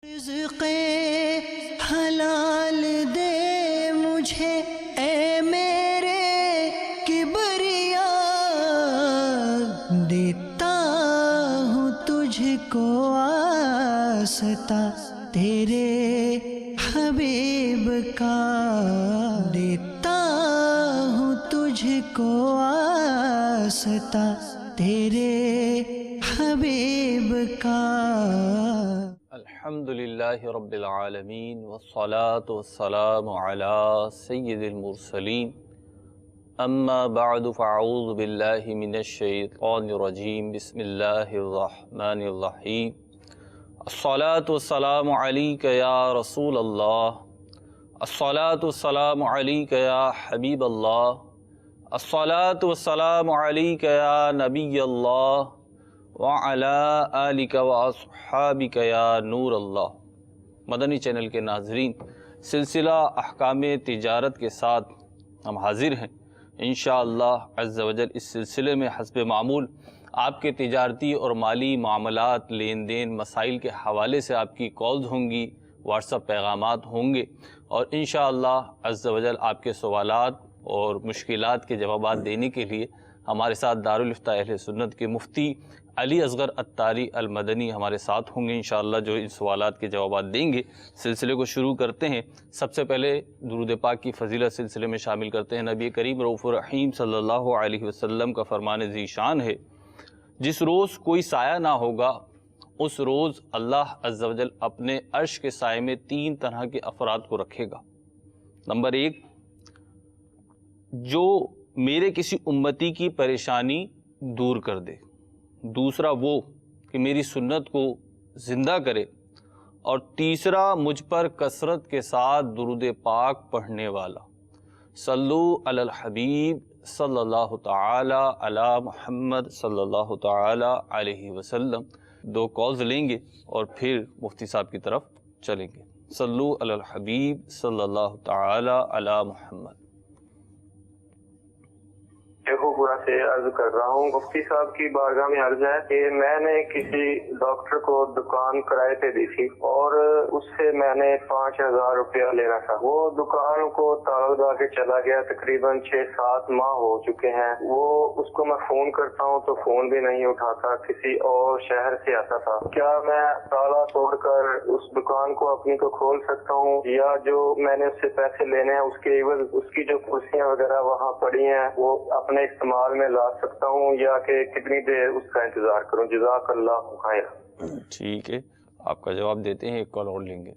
رزق حلال دے مجھے اے میرے کبریا، دیتا ہوں تجھ کو واسطہ تیرے حبیب کا، دیتا ہوں تجھ کو واسطہ تیرے حبیب کا۔ الحمدللہ رب العالمین والصلاة والسلام علی سید المرسلین، اما بعد فاعوذ باللہ من الشیطان الرجیم، بسم اللہ الرحمن الرحیم۔ الصلاة والسلام علیک یا رسول اللہ، الصلاة والسلام علیک یا حبیب اللہ، الصلاة والسلام علیک یا نبی اللہ وعلی آلک واصحابک یا نور اللہ۔ مدنی چینل کے ناظرین، سلسلہ احکام تجارت کے ساتھ ہم حاضر ہیں انشاءاللہ عز و جل۔ اس سلسلے میں حسب معمول آپ کے تجارتی اور مالی معاملات، لین دین، مسائل کے حوالے سے آپ کی کالز ہوں گی، واٹس ایپ پیغامات ہوں گے، اور انشاءاللہ عز و جل آپ کے سوالات اور مشکلات کے جوابات دینے کے لیے ہمارے ساتھ دارالفتہ اہل سنت کے مفتی علی اصغر عطاری المدنی ہمارے ساتھ ہوں گے انشاءاللہ، جو ان سوالات کے جوابات دیں گے۔ سلسلے کو شروع کرتے ہیں۔ سب سے پہلے درود پاک کی فضیلت سلسلے میں شامل کرتے ہیں۔ نبی کریم رؤوف الرحیم صلی اللہ علیہ وسلم کا فرمان ذی شان ہے، جس روز کوئی سایہ نہ ہوگا اس روز اللہ عز و جل اپنے عرش کے سائے میں 3 طرح کے افراد کو رکھے گا۔ نمبر 1، جو میرے کسی امتی کی پریشانی دور کر دے۔ دوسرا وہ کہ میری سنت کو زندہ کرے، اور تیسرا مجھ پر کثرت کے ساتھ درود پاک پڑھنے والا۔ صلو علی الحبیب صلی اللہ تعالی علی محمد صلی اللہ تعالی علیہ وسلم۔ 2 کالز لیں گے اور پھر مفتی صاحب کی طرف چلیں گے۔ صلو علی الحبیب صلی اللہ تعالی علی محمد۔ پورا سے عرض کر رہا ہوں، مفتی صاحب کی بارگاہ میں عرض ہے کہ میں نے کسی ڈاکٹر کو دکان کرائے پہ دی تھی اور اس سے میں نے 5000 روپیہ لینا تھا۔ وہ دکان کو تالا لگا کے چلا گیا، تقریباً 6-7 ماہ ہو چکے ہیں۔ وہ اس کو میں فون کرتا ہوں تو فون بھی نہیں اٹھاتا، کسی اور شہر سے آتا تھا۔ کیا میں تالا توڑ کر اس دکان کو اپنی کو کھول سکتا ہوں، یا جو میں نے اس سے پیسے لینے ہیں اس کے عوض اس کی جو کرسیاں وغیرہ وہاں پڑی ہیں وہ اپنے استعمال میں لا سکتا ہوں، یا کہ کتنی دیر اس کا انتظار کروں؟ جزاک اللہ خیر۔ ٹھیک ہے، آپ کا جواب دیتے ہیں، ایک کال اور لیں گے۔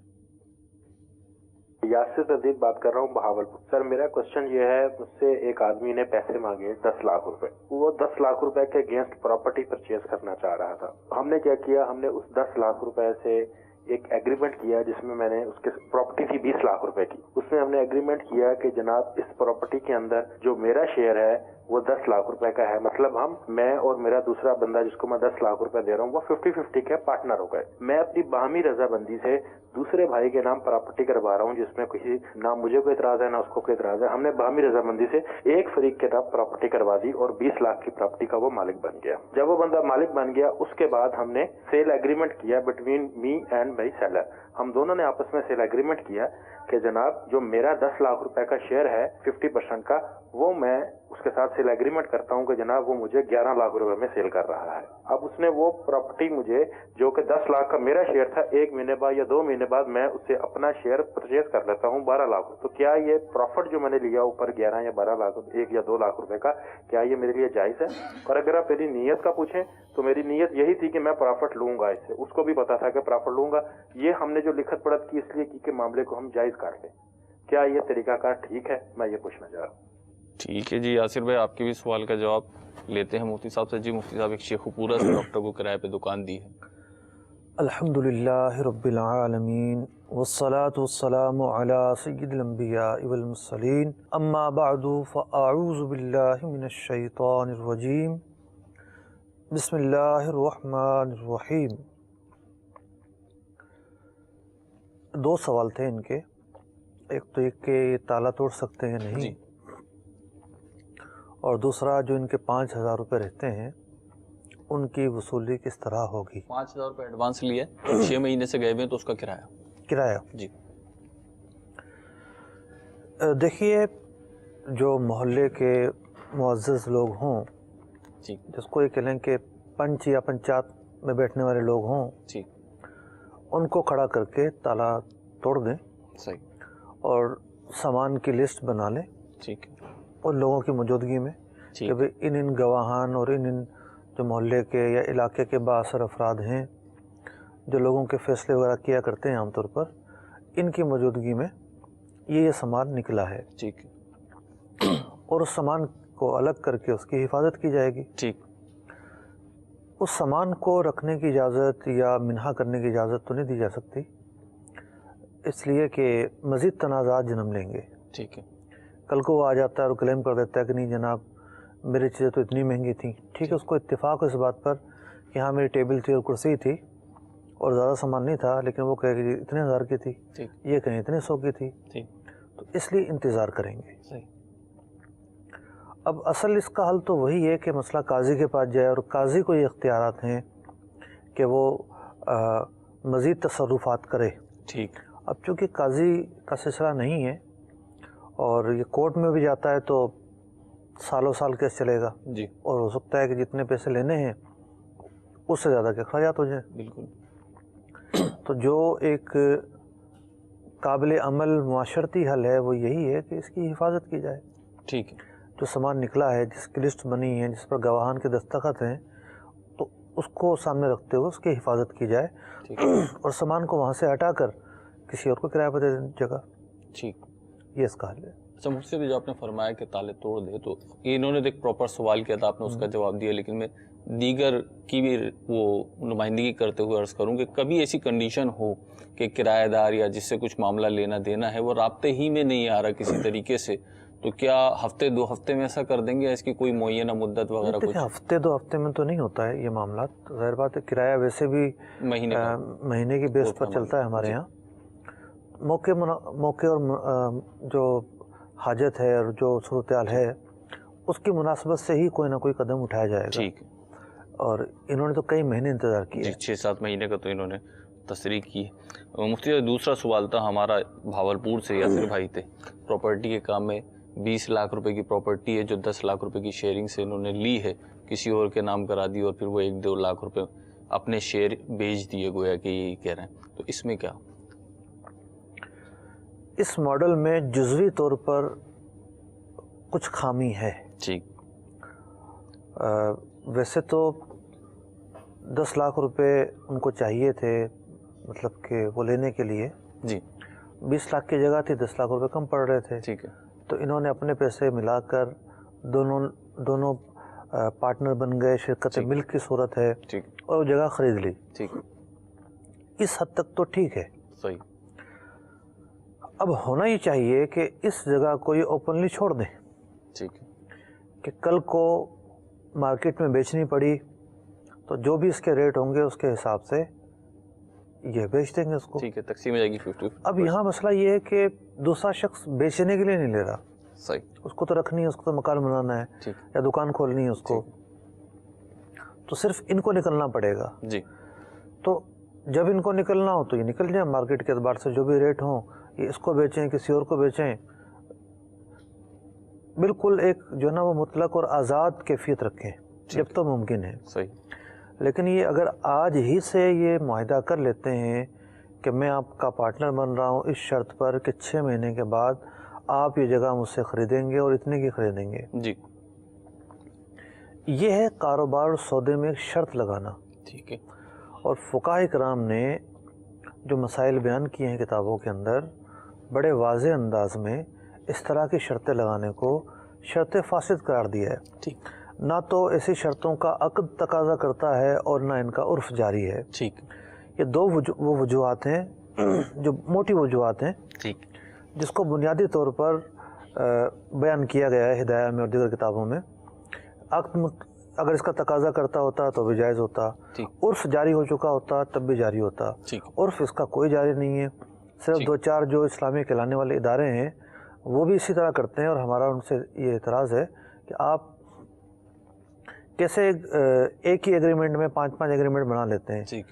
یاسر تدید بات کر رہا ہوں بہاولپور۔ سر میرا کوشچن یہ ہے، مجھ سے ایک آدمی نے پیسے مانگے 10 لاکھ روپے۔ وہ 10 لاکھ روپے کے اگینسٹ پراپرٹی پرچیز کرنا چاہ رہا تھا۔ ہم نے کیا کیا، ہم نے اس 10 لاکھ روپے سے ایک ایگریمنٹ کیا جس میں نے اس کے پراپرٹی تھی 20 لاکھ روپے کی۔ اس میں ہم نے ایگریمنٹ کیا کہ جناب اس پراپرٹی کے اندر جو میرا شیئر ہے وہ 10 لاکھ روپے کا ہے، مطلب میں اور میرا دوسرا بندہ جس کو میں 10 لاکھ روپے دے رہا ہوں وہ 50-50 کے پارٹنر ہو گئے۔ میں اپنی باہمی رضامندی سے دوسرے بھائی کے نام پراپرٹی کروا رہا ہوں، جس میں کسی نہ مجھے کوئی اعتراض ہے نہ اس کو کوئی اعتراض ہے۔ ہم نے باہمی رضامندی سے ایک فریق کے نام پراپرٹی کروا دی اور 20 لاکھ کی پراپرٹی کا وہ مالک بن گیا۔ جب وہ بندہ مالک بن گیا اس کے بعد ہم نے سیل ایگریمنٹ کیا between me and by seller. ہم دونوں نے آپس میں سیل ایگریمنٹ کیا کہ جناب جو میرا 10 لاکھ روپے کا شیئر ہے 50% کا، وہ میں اس کے ساتھ سیل ایگریمنٹ کرتا ہوں کہ جناب وہ مجھے 11 لاکھ روپے میں سیل کر رہا ہے۔ اب اس نے وہ پراپرٹی مجھے جو کہ 10 لاکھ کا میرا شیئر تھا، 1 مہینے بعد یا 2 مہینے بعد میں اسے اپنا شیئر پرچیز کر لیتا ہوں 12 لاکھ۔ تو کیا یہ پروفٹ جو میں نے لیا اوپر 11 یا 12 لاکھ، 1 یا 2 لاکھ روپے کا، کیا یہ میرے لیے جائز ہے؟ اور اگر آپ میری نیت کا پوچھیں تو میری نیت یہی تھی کہ میں پروفٹ لوں گا اس سے، اس کو بھی پتا تھا کہ پروفٹ لوں گا۔ یہ ہم نے جو لکھت پڑھت کی اس لیے کی کہ معاملے کو ہم جائز کر لیں۔ کیا یہ طریقہ کار ٹھیک ہے؟ میں یہ پوچھنا چاہ رہا ہوں۔ ٹھیک ہے جی، یاسر بھائی آپ کے بھی سوال کا جواب لیتے ہیں مفتی صاحب سے۔ جی مفتی صاحب، ایک شیخ پورا سے ڈاکٹر کو کرائے پہ دکان دی ہے۔ الحمدللہ رب العالمین والصلاة والسلام علی سید الانبیاء والمرسلین، اما بعد فاعوذ باللہ من الشیطان الرجیم، بسم اللہ الرحمن الرحیم۔ 2 سوال تھے ان کے، ایک تو ایک کہ یہ تالا توڑ سکتے ہیں نہیں جی، اور دوسرا جو ان کے 5000 روپے رہتے ہیں ان کی وصولی کس طرح ہوگی؟ 5,000 روپے ایڈوانس لیا ہے، 6 مہینے سے گئے ہوئے ہیں، تو اس کا کرایہ جی دیکھیے، جو محلے کے معزز لوگ ہوں، جی جس کو یہ کہہ لیں کہ پنچ یا پنچایت میں بیٹھنے والے لوگ ہوں، جی ان کو کھڑا کر کے تالا توڑ دیں صحیح، اور سامان کی لسٹ بنا لیں ٹھیک ہے، ان لوگوں کی موجودگی میں کہ ٹھیک، بھئی ان گواہان اور ان جو محلے کے یا علاقے کے بااثر افراد ہیں جو لوگوں کے فیصلے وغیرہ کیا کرتے ہیں عام طور پر، ان کی موجودگی میں یہ سامان نکلا ہے، ٹھیک، اور اس سامان کو الگ کر کے اس کی حفاظت کی جائے گی۔ ٹھیک، اس سامان کو رکھنے کی اجازت یا منحا کرنے کی اجازت تو نہیں دی جا سکتی، اس لیے کہ مزید تنازعات جنم لیں گے۔ ٹھیک ہے، کل کو وہ آ جاتا ہے اور کلیم کر دیتا ہے کہ نہیں جناب میری چیزیں تو اتنی مہنگی تھیں، ٹھیک ہے، اس کو اتفاق ہو اس بات پر کہ ہاں میری ٹیبل تھی اور کرسی تھی اور زیادہ سامان نہیں تھا، لیکن وہ کہے کہ اتنے ہزار کی تھی، ٹھیک، یہ کہیں اتنے 100 کی تھی، ٹھیک، تو اس لیے انتظار کریں گے۔ صحیح، اب اصل اس کا حل تو وہی ہے کہ مسئلہ قاضی کے پاس جائے، اور قاضی کو یہ اختیارات ہیں کہ وہ مزید تصرفات کرے۔ ٹھیک، اب چونکہ قاضی کا سلسلہ نہیں ہے اور یہ کورٹ میں بھی جاتا ہے تو سالوں سال کیس چلے گا، جی اور ہو سکتا ہے کہ جتنے پیسے لینے ہیں اس سے زیادہ کے اخراجات ہو جائیں۔ بالکل، تو جو ایک قابل عمل معاشرتی حل ہے وہ یہی ہے کہ اس کی حفاظت کی جائے۔ ٹھیک ہے، جو سامان نکلا ہے، جس کی لسٹ بنی ہے، جس پر گواہان کے دستخط ہیں، تو اس کو سامنے رکھتے ہوئے اس کی حفاظت کی جائے، ٹھیک ہے، اور سامان کو وہاں سے ہٹا کر کسی اور کو کرایہ پر دے دیں جگہ۔ ٹھیک۔ یہ اس کا حل ہے۔ اچھا مفتی بھی جو آپ نے فرمایا کہ تالے توڑ دے، تو انہوں نے ایک پراپر سوال کیا تھا، آپ نے اس کا جواب دیا، لیکن میں دیگر کی بھی وہ نمائندگی کرتے ہوئے عرض کروں کہ کبھی ایسی کنڈیشن ہو کہ کرایہ دار یا جس سے کچھ معاملہ لینا دینا ہے وہ رابطے ہی میں نہیں آ رہا کسی طریقے سے، تو کیا ہفتے 2 ہفتے میں ایسا کر دیں گے، اس کی کوئی معینہ مدت وغیرہ کچھ؟ ہفتے 2 ہفتے میں تو نہیں ہوتا ہے یہ معاملات، ظاہر بات ہے کرایہ ویسے بھی مہینے کی بیس پر چلتا ہے ہمارے یہاں۔ موقع اور جو حاجت ہے اور جو صورتحال ہے اس کی مناسبت سے ہی کوئی نہ کوئی قدم اٹھایا جائے گا۔ ٹھیک، اور انہوں نے تو کئی مہینے انتظار کیا۔ جی 6-7 مہینے کا تو انہوں نے تصریح کی ہے۔ مفتی دوسرا سوال تھا ہمارا، بھاولپور سے یاسر بھائی تھے، پراپرٹی کے کام میں 20 لاکھ روپے کی پراپرٹی ہے جو 10 لاکھ روپے کی شیئرنگ سے انہوں نے لی ہے، کسی اور کے نام کرا دی، اور پھر وہ 1-2 لاکھ روپے اپنے شیئر بیچ دیے، گویا کہ یہی کہہ رہے ہیں، تو اس میں کیا؟ اس ماڈل میں جزوی طور پر کچھ خامی ہے۔ ٹھیک، ویسے تو 10 لاکھ روپے ان کو چاہیے تھے، مطلب کہ وہ لینے کے لیے جی 20 لاکھ کی جگہ تھی، 10 لاکھ روپے کم پڑ رہے تھے، ٹھیک ہے، تو انہوں نے اپنے پیسے ملا کر دونوں پارٹنر بن گئے، شرکت ملک کی صورت ہے، ٹھیک، اور وہ جگہ خرید لی۔ ٹھیک، اس حد تک تو ٹھیک ہے۔ صحیح، اب ہونا یہ چاہیے کہ اس جگہ کو یہ اوپنلی چھوڑ دیں ٹھیک ہے، کہ کل کو مارکیٹ میں بیچنی پڑی تو جو بھی اس کے ریٹ ہوں گے اس کے حساب سے یہ بیچ دیں گے اس کو۔ ٹھیک ہے، تقسیم ہو جائے گی 50۔ اب یہاں مسئلہ یہ ہے کہ دوسرا شخص بیچنے کے لیے نہیں لے رہا، صحیح، اس کو تو رکھنی ہے، اس کو تو مکان بنانا ہے ٹھیک، یا دکان کھولنی ہے اس کو، تو صرف ان کو نکلنا پڑے گا۔ جی تو جب ان کو نکلنا ہو تو یہ نکل جائیں، مارکیٹ کے اعتبار سے جو بھی ریٹ ہوں یہ اس کو بیچیں، کسی اور کو بیچیں، بالکل ایک جو ہے نا وہ مطلق اور آزاد کیفیت رکھیں جب تو ممکن ہے۔ صحیح، لیکن یہ اگر آج ہی سے یہ معاہدہ کر لیتے ہیں کہ میں آپ کا پارٹنر بن رہا ہوں اس شرط پر کہ 6 مہینے کے بعد آپ یہ جگہ مجھ سے خریدیں گے اور اتنے کی خریدیں گے، جی یہ ہے کاروبار اور سودے میں ایک شرط لگانا۔ ٹھیک ہے، اور فقہاء کرام نے جو مسائل بیان کیے ہیں کتابوں کے اندر بڑے واضح انداز میں اس طرح کی شرطیں لگانے کو شرط فاسد قرار دیا ہے۔ ٹھیک، نہ تو ایسی شرطوں کا عقد تقاضا کرتا ہے اور نہ ان کا عرف جاری ہے۔ ٹھیک، یہ دو وہ وجوہات ہیں جو موٹی وجوہات ہیں ٹھیک، جس کو بنیادی طور پر بیان کیا گیا ہے ہدایہ میں اور دیگر کتابوں میں۔ عقد اگر اس کا تقاضا کرتا ہوتا تو بھی جائز ہوتا، ٹھیک، عرف جاری ہو چکا ہوتا تب بھی جاری ہوتا۔ ٹھیک، عرف اس کا کوئی جاری نہیں ہے، صرف ٹھیک، 2-4 جو اسلامی کہلانے والے ادارے ہیں وہ بھی اسی طرح کرتے ہیں، اور ہمارا ان سے یہ اعتراض ہے کہ آپ कैसे एक ही एग्रीमेंट में 5-5 एग्रीमेंट बना लेते हैं, ठीक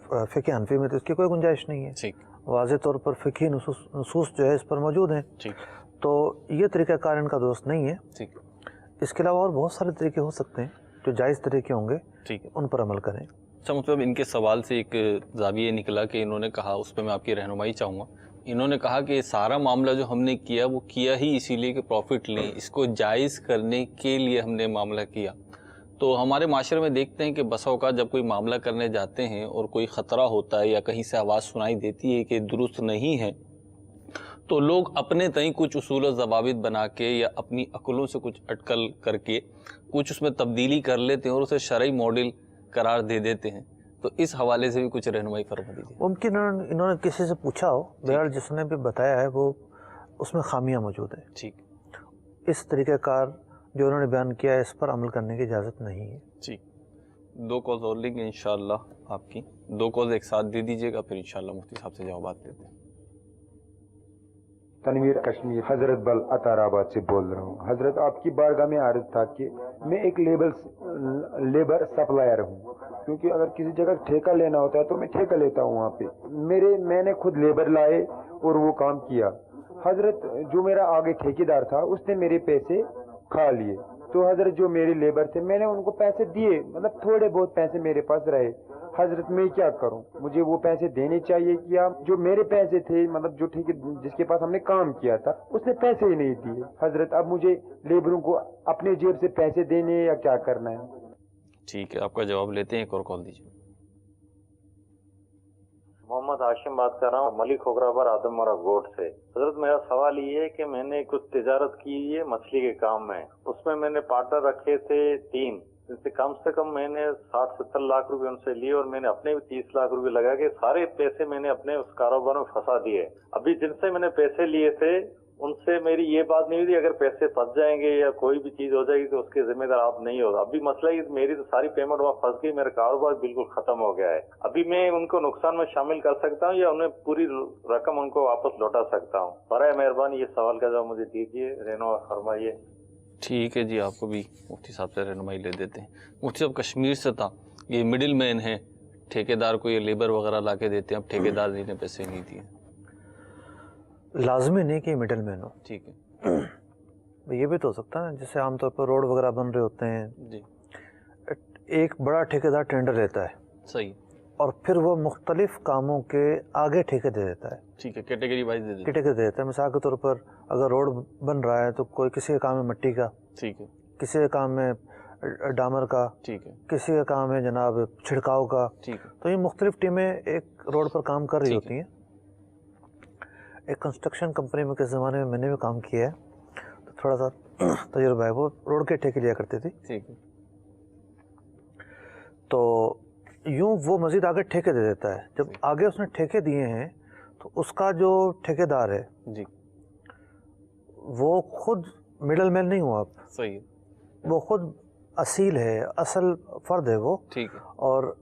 फ़िक़्ह हनफी में तो इसकी कोई गुंजाइश नहीं है। ठीक वाज़ेह तौर पर फ़िक़ही नसूस जो है इस पर मौजूद हैं, ठीक तो ये तरीक़ाकार इनका दुरुस्त नहीं है। ठीक इसके अलावा और बहुत सारे तरीके हो सकते हैं जो जायज़ तरीके होंगे, ठीक है। उन पर अमल करें। अच्छा, मतलब इनके सवाल से एक ज़ाविया निकला कि इन्होंने कहा, उस पर मैं आपकी रहनुमाई चाहूँगा। इन्होंने कहा कि सारा मामला जो हमने किया वो किया ही इसीलिए कि प्रॉफिट लें, इसको जायज़ करने के लिए हमने मामला किया। तो हमारे माशरे में देखते हैं कि बसा औक़ात जब कोई मामला करने जाते हैं और कोई ख़तरा होता है या कहीं से आवाज़ सुनाई देती है कि दुरुस्त नहीं है, तो लोग अपने तय कुछ उसूल व ज़वाबित बना के या अपनी अक्लों से कुछ अटकल करके कुछ उसमें तब्दीली कर लेते हैं और उसे शरई मॉडल करार दे देते हैं। तो इस हवाले से भी कुछ रहनुमाई फरमा दीजिए। मुमकिन इन्होंने किसी से पूछा हो, बहरहाल जिसने भी बताया है वो उसमें खामियां मौजूद है। ठीक, इस तरीक़ाकार जो उन्होंने बयान किया है इस पर अमल करने की इजाज़त नहीं है। ठीक। 2 कॉल्स और लेंगे इंशाअल्लाह आपकी। 2 कॉल्स एक साथ दे दीजिएगा, फिर इंशाअल्लाह मुफ्ती साहब से जवाब लेते हैं। तनवीर कश्मीर हज़रत बल अताराबाद से बोल रहा हूँ। हज़रत आपकी बारगाह में अर्ज़ था कि मैं एक लेबर सप्लायर हूँ, क्योंकि अगर किसी जगह ठेका लेना होता है तो मैं ठेका लेता हूँ वहाँ पे। मैंने खुद लेबर लाए और वो काम किया। हज़रत जो मेरा आगे ठेकेदार था उसने मेरे पैसे खा लिए, तो हज़रत जो मेरे लेबर थे मैंने उनको पैसे दिए, मतलब थोड़े बहुत पैसे मेरे पास रहे। हज़रत मैं क्या करूं, मुझे वो पैसे देने चाहिए कि आप जो मेरे पैसे थे, मतलब जो ठीक जिसके पास हमने काम किया था उसने पैसे ही नहीं दिए। हज़रत अब मुझे लेबरों को अपने जेब से पैसे देने या क्या करना है? ठीक है, आपका जवाब लेते हैं। एक और कॉल दीजिए। मोहम्मद हाशिम बात कर रहा हूँ, मलिक खोखराबाद आदमोरा गोट से। हजरत मेरा सवाल ये है कि मैंने कुछ तिजारत की है मछली के काम में, उसमें मैंने पार्टनर रखे थे 3, जिनसे कम से कम मैंने 60-70 लाख रुपए उनसे लिए और मैंने अपने भी 30 लाख रुपए लगा के सारे पैसे मैंने अपने उस कारोबार में फंसा दिए। अभी जिनसे मैंने पैसे लिए थे उनसे मेरी ये बात नहीं हुई, अगर पैसे फंस जाएंगे या कोई भी चीज हो जाएगी तो उसके जिम्मेदार आप नहीं हो। अभी मसला ये मेरी तो सारी पेमेंट वहाँ फंस गई, मेरा कारोबार बिल्कुल खत्म हो गया है। अभी मैं उनको नुकसान में शामिल कर सकता हूँ या उन्हें पूरी रकम उनको वापस लौटा सकता हूँ? बराए मेहरबानी ये सवाल का जवाब मुझे दीजिए, रहनुमा फरमाइए। ठीक है जी, आपको भी मुफ्ती साहब से रहनुमाई ले देते हैं। मुफ्ती साहब कश्मीर से था, ये मिडिल मैन है, ठेकेदार को ये लेबर वगैरह ला के देते हैं, अब ठेकेदार जी ने पैसे नहीं दिए। लाजमी नहीं कि मिडिल मैन हो, ठीक है। ये भी तो हो सकता है, जैसे आमतौर पर रोड वगैरह बन रहे होते हैं जी, एक बड़ा ठेकेदार टेंडर लेता है सही, और फिर वो मुख्तलिफ कामों के आगे ठेके दे देता है। ठीक है, कैटेगरी वाइज दे देते ठेके दे देता है। मिसाल के तौर पर अगर रोड बन रहा है तो कोई किसी का काम है मिट्टी का, ठीक है, किसी का काम है डामर का, ठीक है, किसी का काम है जनाब छिड़काव का। ठीक है, तो ये मुख्तलिफ टीमें एक रोड पर काम कर रही ठीक होती हैं। एक कंस्ट्रक्शन कंपनी में किस ज़माने में मैंने भी काम किया है, तो थोड़ा सा तजुर्बा है। वो रोड के ठेके लिया करती थी, ठीक है, तो यूँ वो मज़ीद आगे ठेके दे देता है। जब आगे उसने ठेके दिए हैं तो उसका जो ठेकेदार है जी, वो खुद मिडल मैन नहीं हुआ, सही है, वो खुद असील है, असल फ़र्द है वो। ठीक है, और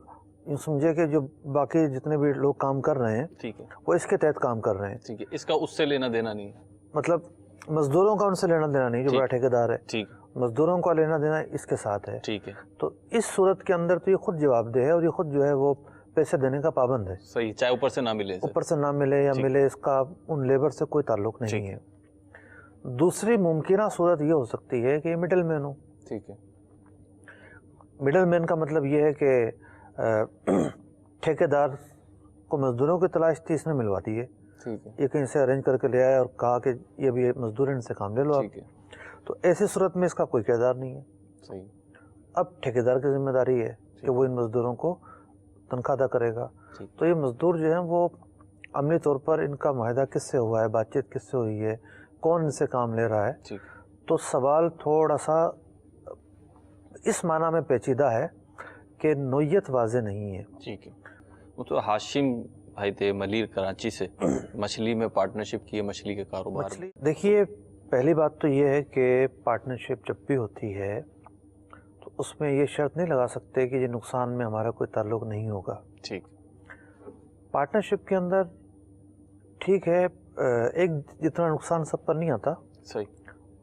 यूँ समझे कि जो बाकी जितने भी लोग काम कर रहे हैं ठीक है, वो इसके तहत काम कर रहे हैं। ठीक है। इसका उससे लेना देना नहीं है, मतलब मज़दूरों का उनसे लेना देना नहीं, जो ठीक। बड़ा ठेकेदार है, ठीक, मज़दूरों का लेना देना इसके साथ है। ठीक है, तो इस सूरत के अंदर तो ये खुद जवाबदेह है और ये खुद जो है वो पैसे देने का पाबंद है। सही, चाहे ऊपर से ना मिले इसे। ऊपर से ना मिले या ठीक। मिले, इसका उन लेबर से कोई ताल्लुक नहीं ठीक। है। दूसरी मुमकिन सूरत ये हो सकती है कि मिडल मैन हो। ठीक है, मिडल मैन का मतलब ये है कि ठेकेदार को मज़दूरों की तलाश थी, इसने मिलवा दी है। ठीक है, ये कहीं से अरेंज करके ले आया और कहा कि ये भी मज़दूर इनसे काम ले लो आप। ठीक है, तो ऐसी सूरत में इसका कोई किरदार नहीं है। सही, अब ठेकेदार की जिम्मेदारी है कि वो इन मज़दूरों को तनख्वाह अदा करेगा। ठीक। तो ये मज़दूर जो हैं वो अमली तौर पर इनका माहिदा किससे हुआ है, बातचीत किससे हुई है, कौन इनसे काम ले रहा है। ठीक, तो सवाल थोड़ा सा इस माना में पेचीदा है कि नोयत वाज़े नहीं है। ठीक है। वो तो हाशिम भाई थे मलीर कराची से, मछली में पार्टनरशिप की है, मछली के कारोबार में। देखिए, पहली बात तो ये है कि पार्टनरशिप जब भी होती है तो उसमें ये शर्त नहीं लगा सकते कि ये नुकसान में हमारा कोई ताल्लुक नहीं होगा। ठीक, पार्टनरशिप के अंदर ठीक है, एक जितना नुकसान सब पर नहीं आता। सही,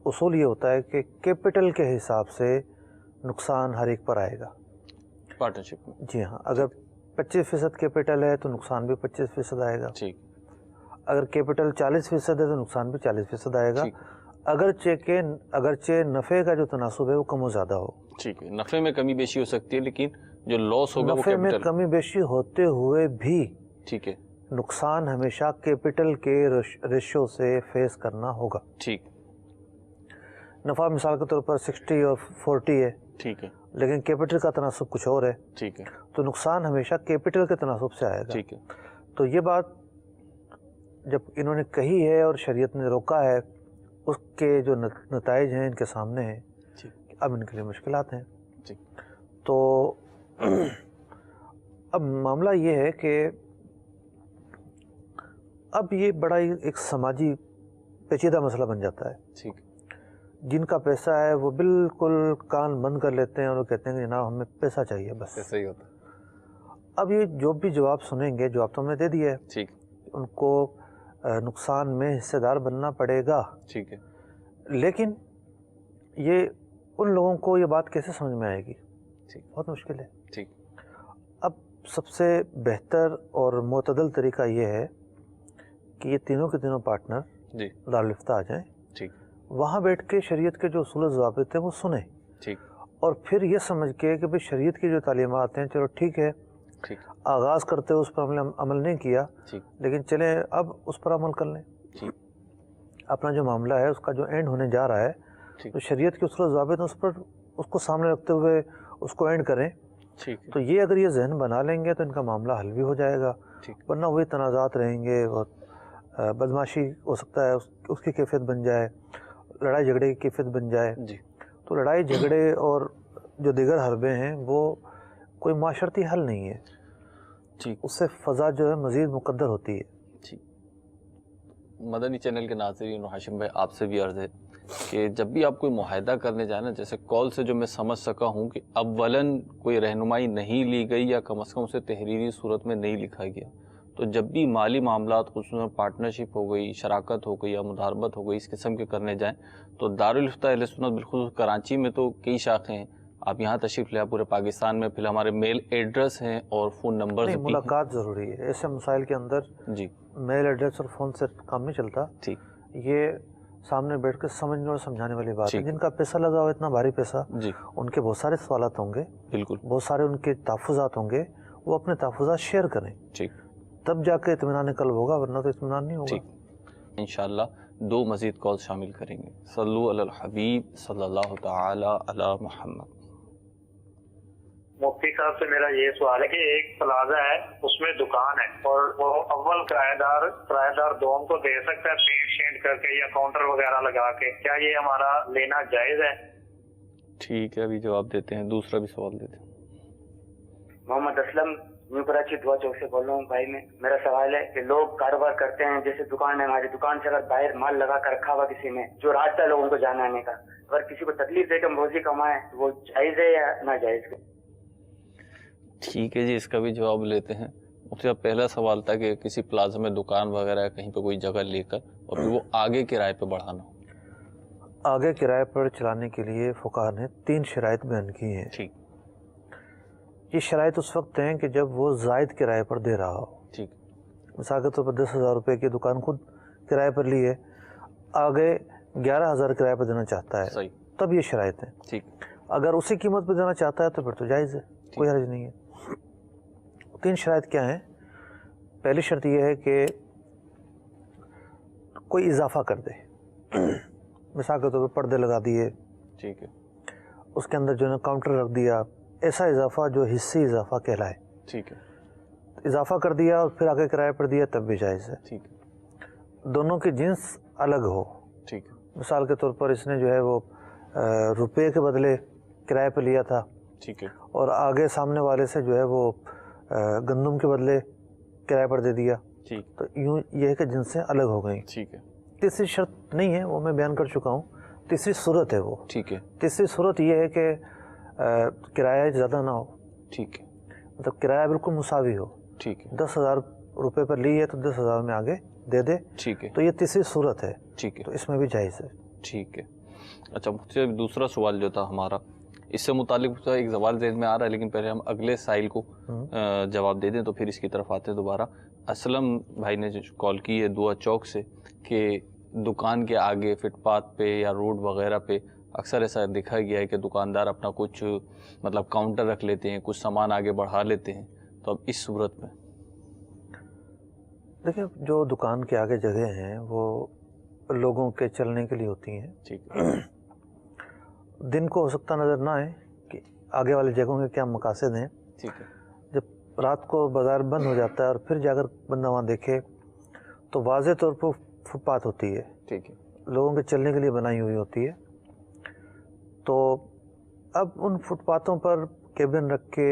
उसूल ये होता है कि कैपिटल के हिसाब से نقصان ہر ایک پر آئے گا پارٹنرشپ میں. جی ہاں. اگر 25% کیپٹل ہے تو نقصان بھی 25% آئے گا. ٹھیک. اگر کیپٹل 40% ہے تو نقصان بھی 40% آئے گا. ٹھیک. اگرچہ نفع کا جو تناسب ہے وہ کم و زیادہ ہو. ٹھیک ہے. نفع میں کمی بیشی ہو سکتی ہے لیکن جو لاس ہوگا وہ نفع میں کیپٹل. کمی بیشی ہوتے ہوئے بھی ٹھیک ہے. نقصان ہمیشہ کیپٹل کے ریشو سے فیس کرنا ہوگا. ٹھیک. نفع مثال کے طور پر 60 اور 40 ہے ٹھیک ہے. لیکن کیپٹل کا تناسب کچھ اور ہے ٹھیک ہے. تو نقصان ہمیشہ کیپٹل کے تناسب سے آئے گا. ٹھیک ہے. تو یہ بات جب انہوں نے کہی ہے اور شریعت نے روکا ہے اس کے جو نتائج ہیں ان کے سامنے ہیں. اب ان کے لیے مشکلات ہیں. تو اب معاملہ یہ ہے کہ اب یہ بڑا ایک سماجی پیچیدہ مسئلہ بن جاتا ہے. ٹھیک. جن کا پیسہ ہے وہ بالکل کان بند کر لیتے ہیں اور وہ کہتے ہیں کہ جناب ہمیں پیسہ چاہیے بس. ایسا ہی ہوتا ہے. اب یہ جو بھی جواب سنیں گے, جواب تو ہم نے دے دیا ہے, ٹھیک. ان کو نقصان میں حصے دار بننا پڑے گا. ٹھیک ہے. لیکن یہ ان لوگوں کو یہ بات کیسے سمجھ میں آئے گی؟ ٹھیک. بہت مشکل ہے. ٹھیک. اب سب سے بہتر اور معتدل طریقہ یہ ہے کہ یہ تینوں کے تینوں پارٹنر جی دارالفتہ آ جائیں, ٹھیک, وہاں بیٹھ کے شریعت کے جو اصول و ضوابط ہیں وہ سنیں, ٹھیک, اور پھر یہ سمجھ کے کہ بھئی شریعت کی جو تعلیمات ہیں چلو ٹھیک ہے, ٹھیک, آغاز کرتے اس پر عمل نہیں کیا, ٹھیک, لیکن چلیں اب اس پر عمل کر لیں. ٹھیک. اپنا جو معاملہ ہے اس کا جو اینڈ ہونے جا رہا ہے ٹھیک. تو شریعت کے اصول و ضوابط ہیں اس کو سامنے رکھتے ہوئے اس کو اینڈ کریں. ٹھیک. تو یہ اگر یہ ذہن بنا لیں گے تو ان کا معاملہ حل بھی ہو جائے گا. ٹھیک. ورنہ وہی تنازعات رہیں گے اور بدماشی ہو سکتا ہے اس کی کیفیت بن جائے, لڑائی جھگڑے کی کیفیت بن جائے. جی. تو لڑائی جھگڑے اور جو دیگر حربے ہیں وہ کوئی معاشرتی حل نہیں ہے. ٹھیک. اس سے فضا جو ہے مزید مقدر ہوتی ہے. ٹھیک. مدنی چینل کے ناظرین اور ہاشم بھائی آپ سے بھی عرض ہے کہ جب بھی آپ کوئی معاہدہ کرنے جائیں نا, جیسے کال سے جو میں سمجھ سکا ہوں کہ اولاً کوئی رہنمائی نہیں لی گئی یا کم از کم اسے تحریری صورت میں نہیں لکھا گیا, تو جب بھی مالی معاملات خصوصاً پارٹنرشپ ہو گئی, شراکت ہو گئی یا مداربت ہو گئی اس قسم کے کرنے جائیں تو دارالفتہ اہل سنت بالخصوص کراچی میں تو کئی شاخیں ہیں, آپ یہاں تشریف لے پورے پاکستان میں, پھر ہمارے میل ایڈریس ہیں اور فون نمبر بھی ہیں. ملاقات ضروری ہے ایسے مسائل کے اندر. جی. میل ایڈریس اور فون سے کام نہیں چلتا. ٹھیک. یہ سامنے بیٹھ کے سمجھنے اور سمجھانے والی بات ہے. ٹھیک. جن کا پیسہ لگا ہوا اتنا بھاری پیسہ, جی, ان کے بہت سارے سوالات ہوں گے, بالکل بہت سارے ان کے تحفظات ہوں گے, وہ اپنے تحفظات شیئر کریں. ٹھیک. تب جا کے اطمینان قلب ہوگا, ورنہ تو اطمینان نہیں ہوگا. ٹھیک. انشاءاللہ 2 مزید کال شامل کریں گے. صلو علی الحبیب صلی اللہ تعالی علی محمد. مفتی صاحب سے میرا یہ سوال ہے کہ ایک پلازا ہے, اس میں دکان ہے اور وہ اول کرایہ دار دوم کو دے سکتا ہے پینٹ شینٹ کر کے یا کاؤنٹر وغیرہ لگا کے, کیا یہ ہمارا لینا جائز ہے؟ ٹھیک ہے, ابھی جواب دیتے ہیں. دوسرا بھی سوال دیتے ہیں. محمد اسلم نیو کراچی دعا چوک سے بول رہا ہوں. بھائی میرا سوال ہے کہ لوگ کاروبار کرتے ہیں, جیسے دکان ہے, ہماری دکان سے اگر باہر مال لگا کر رکھا ہوا کسی نے, جو راستہ ہے لوگوں کو جانے آنے کا, اگر کسی کو تکلیف دے کے ہم روزی کمائیں وہ جائز ہے یا ناجائز ہے؟ ٹھیک ہے جی, اس کا بھی جواب لیتے ہیں. اس کا پہلا سوال تھا کہ کسی پلازا میں دکان وغیرہ کہیں پہ کوئی جگہ لے کر اور پھر وہ آگے کرائے پہ بڑھانا. آگے کرائے پر چلانے کے لیے فقہا نے 3 شرائط بیان کی ہیں. ٹھیک. یہ شرائط اس وقت ہیں کہ جب وہ زائد کرائے پر دے رہا ہو. ٹھیک. مثال کے طور پر 10,000 روپے کی دکان خود کرائے پر لی ہے, آگے 11,000 کرائے پر دینا چاہتا ہے, صحیح, تب یہ شرائط ہیں. ٹھیک. اگر اسی قیمت پہ دینا چاہتا ہے تو پھر تو جائز ہے, کوئی حرج نہیں ہے. 3 شرائط کیا ہیں؟ پہلی شرط یہ ہے کہ کوئی اضافہ کر دے. مثال کے طور پر پردے لگا دیے, ٹھیک ہے, اس کے اندر جو ہے کاؤنٹر رکھ دیا, ایسا اضافہ جو حصی اضافہ کہلائے. ٹھیک ہے, اضافہ کر دیا اور پھر آگے کرائے پر دیا تب بھی جائز ہے. ٹھیک ہے, دونوں کی جنس الگ ہو. ٹھیک ہے, مثال کے طور پر اس نے جو ہے وہ روپے کے بدلے کرائے پہ لیا تھا, ٹھیک ہے, اور آگے سامنے والے سے جو ہے وہ گندم کے بدلے کرائے پر دے دیا, ٹھیک, تو یوں یہ ہے کہ جنسیں الگ ہو گئیں. ٹھیک ہے. تیسری شرط نہیں ہے, وہ میں بیان کر چکا ہوں. تیسری صورت ہے وہ. ٹھیک ہے. تیسری صورت یہ ہے کہ کرایہ زیادہ نہ ہو. ٹھیک ہے, مطلب کرایہ بالکل مساوی ہو. ٹھیک ہے, 10,000 روپے پر لی ہے تو 10,000 میں آگے دے دے. ٹھیک ہے, تو یہ تیسری صورت ہے. ٹھیک ہے, تو اس میں بھی جائز ہے. ٹھیک ہے. اچھا, مجھ سے دوسرا سوال جو تھا ہمارا, اس سے متعلق تو ایک سوال ذہن میں آ رہا ہے، لیکن پہلے ہم اگلے سائل کو جواب دے دیں تو پھر اس کی طرف آتے ہیں دوبارہ. اسلم بھائی نے جو کال کی ہے دعا چوک سے کہ دکان کے آگے فٹ پاتھ پہ یا روڈ وغیرہ پہ اکثر ایسا دیکھا گیا ہے کہ دکاندار اپنا کچھ مطلب کاؤنٹر رکھ لیتے ہیں، کچھ سامان آگے بڑھا لیتے ہیں، تو اب اس صورت میں دیکھیں جو دکان کے آگے جگہ ہیں وہ لوگوں کے چلنے کے لیے ہوتی ہیں. ٹھیک ہے. دن کو ہو سکتا نظر نہ آئے کہ آگے والی جگہوں کے کیا مقاصد ہیں. ٹھیک ہے. جب رات کو بازار بند ہو جاتا ہے اور پھر جا کر بندہ وہاں دیکھے تو واضح طور پر فٹ پاتھ ہوتی ہے. ٹھیک ہے. لوگوں کے چلنے کے لیے بنائی ہوئی ہوتی ہے. تو اب ان فٹ پاتھوں پر کیبن رکھ کے،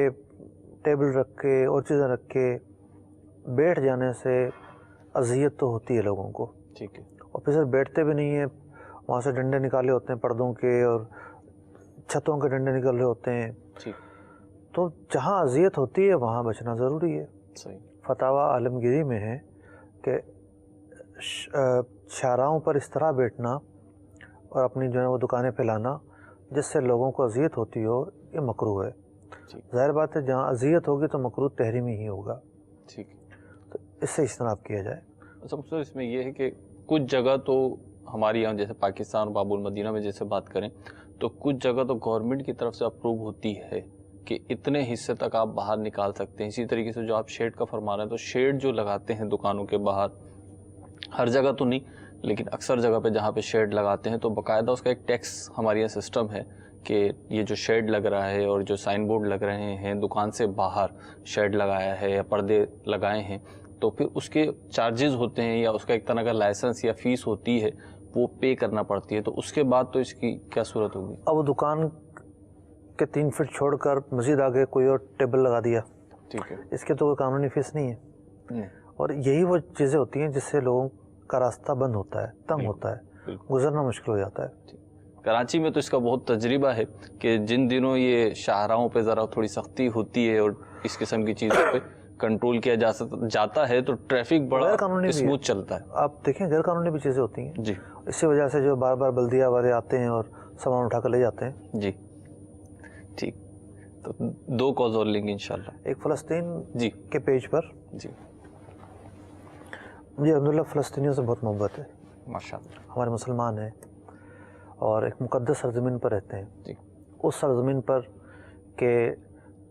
ٹیبل رکھ کے اور چیزیں رکھ کے بیٹھ جانے سے اذیت تو ہوتی ہے لوگوں کو. ٹھیک ہے. اور پھر بیٹھتے بھی نہیں ہیں، وہاں سے ڈنڈے نکالے ہوتے ہیں پردوں کے اور چھتوں کے ڈنڈے نکالے ہوتے ہیں. ٹھیک. تو جہاں اذیت ہوتی ہے وہاں بچنا ضروری ہے. صحیح. فتاویٰ عالمگیری میں ہے کہ شاہراہوں پر اس طرح بیٹھنا اور اپنی جو ہے وہ دکانیں پھیلانا جس سے لوگوں کو اذیت ہوتی ہو، یہ مکروہ ہے. ظاہر بات ہے جہاں اذیت ہوگی تو مکروہ تحریمی ہی ہوگا. ٹھیک. تو اس سے اجتناب کیا جائے. اچھا، اس میں یہ ہے کہ کچھ جگہ تو ہماری یہاں جیسے پاکستان اور باب المدینہ میں جیسے بات کریں تو کچھ جگہ تو گورنمنٹ کی طرف سے اپروو ہوتی ہے کہ اتنے حصے تک آپ باہر نکال سکتے ہیں. اسی طریقے سے جو آپ شیڈ کا فرما رہے ہیں تو شیڈ جو لگاتے ہیں دکانوں کے باہر، ہر جگہ تو نہیں لیکن اکثر جگہ پہ جہاں پہ شیڈ لگاتے ہیں تو باقاعدہ اس کا ایک ٹیکس ہمارے یہاں سسٹم ہے کہ یہ جو شیڈ لگ رہا ہے اور جو سائن بورڈ لگ رہے ہیں دکان سے باہر شیڈ لگایا ہے یا پردے لگائے ہیں تو پھر اس کے چارجز ہوتے ہیں یا اس کا ایک طرح کا لائسنس یا فیس ہوتی ہے وہ پے کرنا پڑتی ہے. تو اس کے بعد تو اس کی کیا صورت ہوگی؟ اب وہ دکان کے 3 فٹ چھوڑ کر مزید آگے کوئی اور ٹیبل لگا دیا. ٹھیک ہے. اس کے تو کوئی قانونی فیس نہیں ہے. اور یہی وہ چیزیں ہوتی ہیں جس سے لوگوں کا راستہ بند ہوتا ہے، تنگ ہوتا ہے، گزرنا مشکل ہو جاتا ہے. کراچی میں تو اس کا بہت تجربہ ہے کہ جن دنوں یہ شاہراہوں پہ ذرا تھوڑی سختی ہوتی ہے اور اس قسم کی چیزوں پہ کنٹرول کیا جاتا ہے تو ٹریفک بڑا اسموتھ چلتا ہے. آپ دیکھیں غیر قانونی بھی چیزیں ہوتی ہیں. جی. اسی وجہ سے جو بار بار بلدیہ والے آتے ہیں اور سامان اٹھا کر لے جاتے ہیں. جی ٹھیک. تو 2 کالز اور لیں گے انشاءاللہ. ایک فلسطین جی کے پیج پر. جی. مجھے الحمدللہ فلسطینیوں سے بہت محبت ہے. ماشاءاللہ. ہمارے مسلمان ہیں اور ایک مقدس سرزمین پر رہتے ہیں. جی. اس سرزمین پر کہ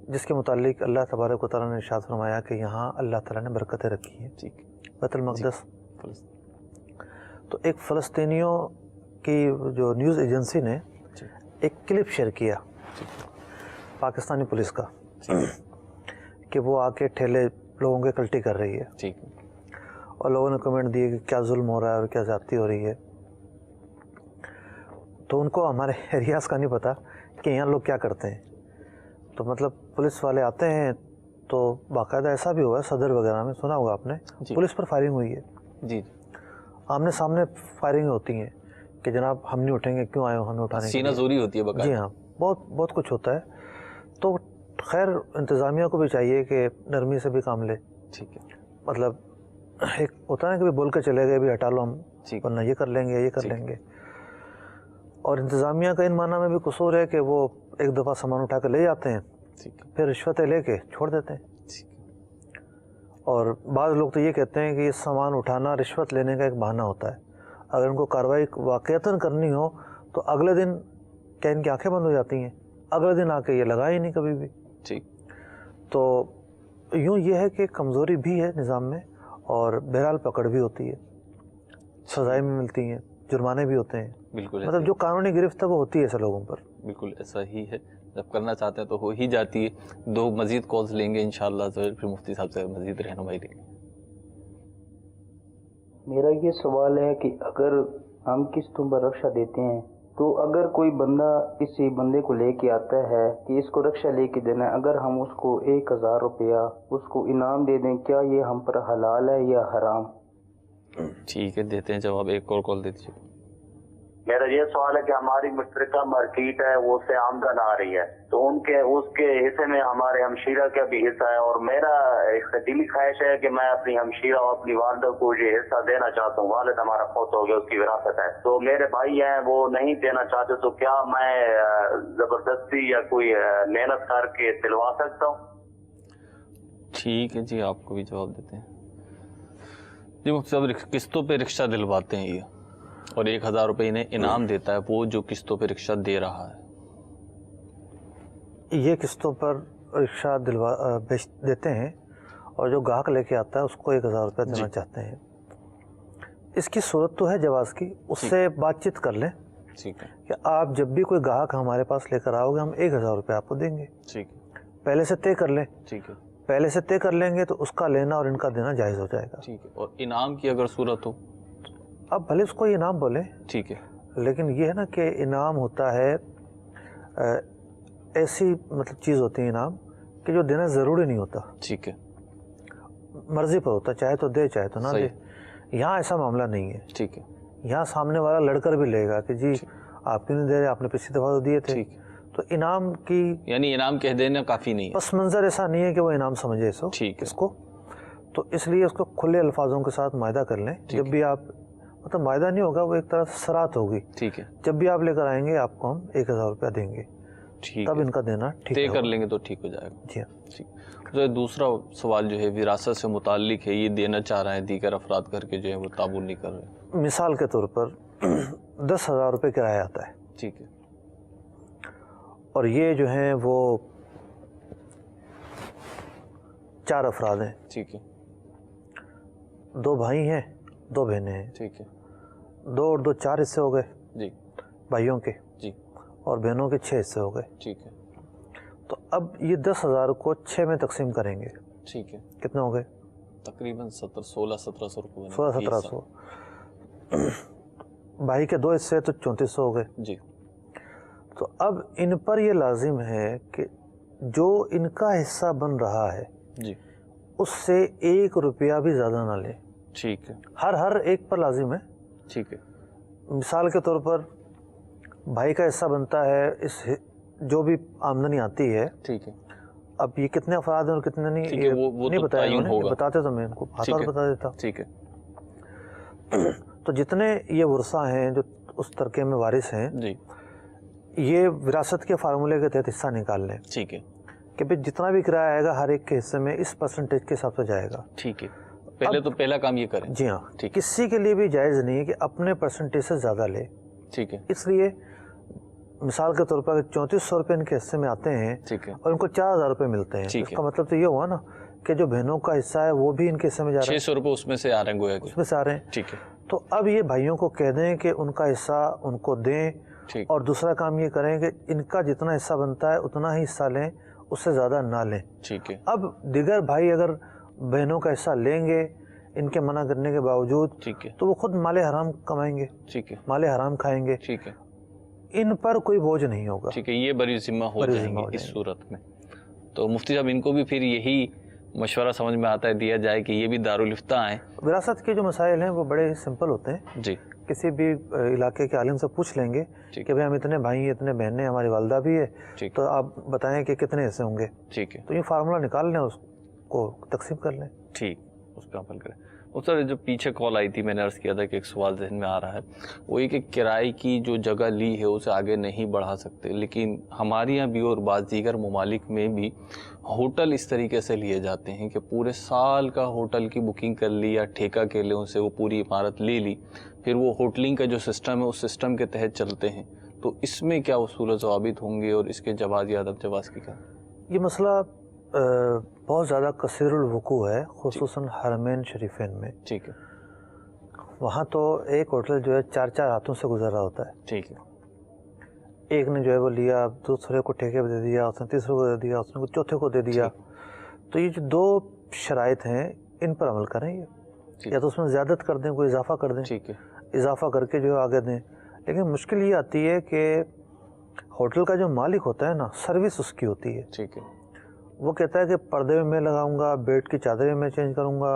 جس کے متعلق اللہ تبارک و تعالیٰ نے ارشاد فرمایا کہ یہاں اللہ تعالیٰ نے برکتیں رکھی ہیں. ٹھیک. بیت المقدس. جی. تو ایک فلسطینیوں کی جو نیوز ایجنسی نے ایک کلپ شیئر کیا پاکستانی پولیس کا کہ وہ آ کے ٹھیلے لوگوں کے کلٹی کر رہی ہے. ٹھیک. اور لوگوں نے کمنٹ دیے کہ کیا ظلم ہو رہا ہے اور کیا زیادتی ہو رہی ہے. تو ان کو ہمارے ایریاز کا نہیں پتہ کہ یہاں لوگ کیا کرتے ہیں. تو مطلب پولیس والے آتے ہیں تو باقاعدہ ایسا بھی ہوا ہے صدر وغیرہ میں سنا ہوگا آپ نے. پولیس پر فائرنگ ہوئی ہے. جی. آمنے سامنے فائرنگ ہوتی ہیں کہ جناب ہم نہیں اٹھیں گے، کیوں آئے ہو ہمیں اٹھانے کے لیے. سینہ زوری ہوتی ہے باقاعدہ. جی ہاں، بہت کچھ ہوتا ہے. تو خیر انتظامیہ کو بھی چاہیے کہ نرمی سے بھی کام لے. ٹھیک ہے. مطلب ایک ہوتا ہے کہ بول کے چلے گئے بھی ہٹا لو ہم، ورنہ یہ کر لیں گے یہ کر لیں گے. اور انتظامیہ کا ان معنی میں بھی قصور ہے کہ وہ ایک دفعہ سامان اٹھا کے لے جاتے ہیں پھر رشوتیں لے کے چھوڑ دیتے ہیں. اور بعض لوگ تو یہ کہتے ہیں کہ یہ سامان اٹھانا رشوت لینے کا ایک بہانہ ہوتا ہے. اگر ان کو کارروائی واقعتاً کرنی ہو تو اگلے دن کیا ان کی آنکھیں بند ہو جاتی ہیں، اگلے دن آ کے یہ لگا ہی نہیں کبھی بھی. ٹھیک. تو یوں یہ ہے کہ کمزوری بھی ہے نظام میں اور بہرحال پکڑ بھی ہوتی ہے، سزائیں بھی ملتی ہیں، جرمانے بھی ہوتے ہیں. بالکل. مطلب جو قانونی گرفت ہے وہ ہوتی ہے ایسے لوگوں پر. بالکل ایسا ہی ہے، جب کرنا چاہتے ہیں تو ہو ہی جاتی ہے. 2 مزید کالز لیں گے انشاءاللہ، پھر مفتی صاحب سے مزید رہنمائی لیں گے. میرا یہ سوال ہے کہ اگر ہم قسطوں پر رکشہ دیتے ہیں تو اگر کوئی بندہ کسی بندے کو لے کے آتا ہے کہ اس کو رکشہ لے کے دینا ہے، اگر ہم اس کو 1000 روپیہ اس کو انعام دے دیں، کیا یہ ہم پر حلال ہے یا حرام؟ ٹھیک ہے، دیتے ہیں جواب. ایک اور کال دے دیجیے. मेरा ये सवाल है कि हमारी मुश्तरका मार्केट है वो उससे आमदन आ रही है, तो उसके हिस्से में हमारे हमशीरा का भी हिस्सा है, और मेरा एक दिली ख्वाहिश है कि मैं अपनी हमशीरा और अपनी वालदा को ये हिस्सा देना चाहता हूँ। वालिद हमारा फौत हो गया, उसकी विरासत है, तो मेरे भाई हैं वो नहीं देना चाहते, तो क्या मैं जबरदस्ती या कोई मेहनत करके दिलवा सकता हूँ? ठीक है जी, आपको भी जवाब देते हैं जी। मुफ्ती साहब किस्तों पे रिक्शा दिलवाते हैं ये, और 1000 रुपये इन्हें इनाम देता है वो जो किस्तों पे रिक्शा दे रहा है। ये किस्तों पर रिक्शा बेच देते हैं, और जो ग्राहक लेके आता है उसको 1000 रुपये देना चाहते हैं। इसकी सूरत तो है जवाज़ की, उससे बातचीत कर लें ठीक है कि आप जब भी कोई ग्राहक हमारे पास लेकर आओगे हम 1000 रुपये आपको देंगे। ठीक है, पहले से तय कर लें। ठीक है, पहले से तय कर लेंगे तो उसका लेना और इनका देना जायज़ हो जाएगा। ठीक है। और इनाम की अगर सूरत हो, अब भले उसको इनाम बोले, ठीक है, लेकिन ये है ना कि इनाम होता है ऐसी मतलब चीज़ होती है इनाम कि जो देना ज़रूरी नहीं होता, ठीक है, मर्ज़ी पर होता, चाहे तो दे चाहे तो ना दे। यहाँ ऐसा मामला नहीं है। ठीक है, यहाँ सामने वाला लड़कर भी लेगा कि जी आप क्यों नहीं दे रहे, आपने पिछली दफ़ा तो दिए थे। ठीक। तो इनाम की यानी इनाम कह देना काफ़ी नहीं है, पस मंज़र ऐसा नहीं है कि वो इनाम समझे इसको। ठीक है। इसको तो इसलिए उसको खुले अल्फाजों के साथ मायदा कर लें। जब भी आप मतलब मायदा नहीं होगा, वो एक तरह से सराहत होगी। ठीक है, जब भी आप लेकर आएंगे आपको हम 1000 रुपया देंगे, ठीक तब है, इनका देना ठीक तय है कर लेंगे तो ठीक हो जाएगा। जी हाँ। ठीक। तो दूसरा सवाल जो है विरासत से मुताल्लिक है, ये देना चाह रहे हैं दीगर अफराद करके जो है वो ताबून नहीं कर रहे। मिसाल के तौर पर 10,000 रुपये किराया आता है, ठीक है, और ये जो हैं वो 4 अफराद हैं, ठीक है, 2 भाई हैं 2 बहनें हैं, ठीक है, 2 और 2 4 हिस्से हो गए जी, भाइयों के, जी, और बहनों के 6 हिस्से हो गए। ठीक है, तो अब ये 10,000 को 6 में तकसीम करेंगे, ठीक है, कितने हो गए? तकरीबन 1600-1700 रुपये, 1600-1700। भाई के 2 हिस्से तो 3400 हो गए जी। तो अब इन पर ये लाजिम है कि जो इनका हिस्सा बन रहा है जी, उससे 1 रुपया भी ज़्यादा ना लें। ठीक है, हर एक पर लाजिम है। ठीक है, मिसाल के तौर पर भाई का हिस्सा बनता है जो भी आमदनी आती है, ठीक है, अब ये कितने अफराद हैं और कितने नहीं, ठीक है, वो नहीं तो बताया तयन होगा। बताते तो मैं इनको ठीक हाथ है। बता देता। ठीक है, तो जितने ये वर्सा हैं जो उस तरके में वारिस हैं, जी, ये विरासत के फार्मूले के तहत हिस्सा निकाल लें ठीक है, कि भाई जितना भी किराया आएगा हर एक के हिस्से में इस परसेंटेज के हिसाब से जाएगा। ठीक है। पहले तो पहला काम ये करें। जी हाँ, ठीक। किसी के लिए भी जायज़ नहीं है कि अपने परसेंटेज से ज़्यादा ले। ठीक है, इसलिए मिसाल के तौर पर 3400 रुपये इनके हिस्से में आते हैं, ठीक है, और इनको 4000 रुपये मिलते हैं, ठीक है। इसका मतलब तो ये हुआ ना कि जो बहनों का हिस्सा है वो भी इनके हिस्से में जा रहा है, 600 रुपये उसमें से आ रहे हैं गोया के। उसमें से आ रहे हैं। ठीक है, तो अब ये भाइयों को कह दें कि उनका हिस्सा उनको दें, ठीक, और दूसरा काम ये करें कि इनका जितना हिस्सा बनता है उतना ही हिस्सा लें, उससे ज़्यादा ना लें। ठीक है, अब दिगर भाई अगर बहनों का हिस्सा लेंगे इनके मना करने के बावजूद, ठीक है, तो वो खुद माले हराम कमाएंगे, ठीक है, माले हराम खाएंगे, ठीक है, इन पर कोई बोझ नहीं होगा। ठीक है, ये बड़ी जिम्मा हो बड़ी जाएंगे जिम्मा हो इस जाएंगे। सूरत में। तो मुफ्ती साहब इनको भी फिर यही मशवरा समझ में आता है दिया जाए कि ये भी दारुल इफ्ता हैं। विरासत के जो मसाइल हैं वो बड़े सिंपल होते हैं। जी, किसी भी इलाके के आलिम से पूछ लेंगे ठीक। कि भाई हम इतने भाई हैं, इतने बहनें, हमारी वालदा भी है, ठीक, तो आप बताएं कि कितने हिस्से होंगे। ठीक है, तो ये फार्मूला निकाल लें, उसको तकसीम कर लें। ठीक, उस पर अमल करें। उस सर जो पीछे कॉल आई थी मैंने अर्ज़ किया था कि एक सवाल जहन में आ रहा है, वो ये कि किराए की जो जगह ली है उसे आगे नहीं बढ़ा सकते, लेकिन हमारे यहाँ भी और बाज़ दीगर ममालिक में भी होटल इस तरीके से लिए जाते हैं कि पूरे साल का होटल की बुकिंग कर ली या ठेका के लिए उनसे वो पूरी इमारत ले ली, फिर वो होटलिंग का जो सिस्टम है उस सिस्टम के तहत चलते हैं। तो इसमें क्या उसूल ज़वाबित होंगे और इसके जवाज़ या अदब जवाज़ की क्या? ये मसला बहुत ज़्यादा कसीरुल वुकू है, खुसूसन हरमैन शरीफैन में। ठीक है, वहाँ तो एक होटल जो है 4-4 हाथों से गुजर रहा होता है। ठीक है, एक ने जो है वो लिया, दूसरे को ठेके पे दे दिया, उसने तीसरे को दे दिया, उसने चौथे को दे दिया। तो ये जो 2 शराइत हैं इन पर अमल करें, ये या तो उसमें ज़्यादत कर दें, कोई इजाफा कर दें, ठीक है, इजाफा करके जो है आगे दें। लेकिन मुश्किल ये आती है कि होटल का जो मालिक होता है ना, सर्विस उसकी होती है। ठीक है, वो कहता है कि पर्दे में मैं लगाऊंगा, बेड की चादरें मैं चेंज करूंगा,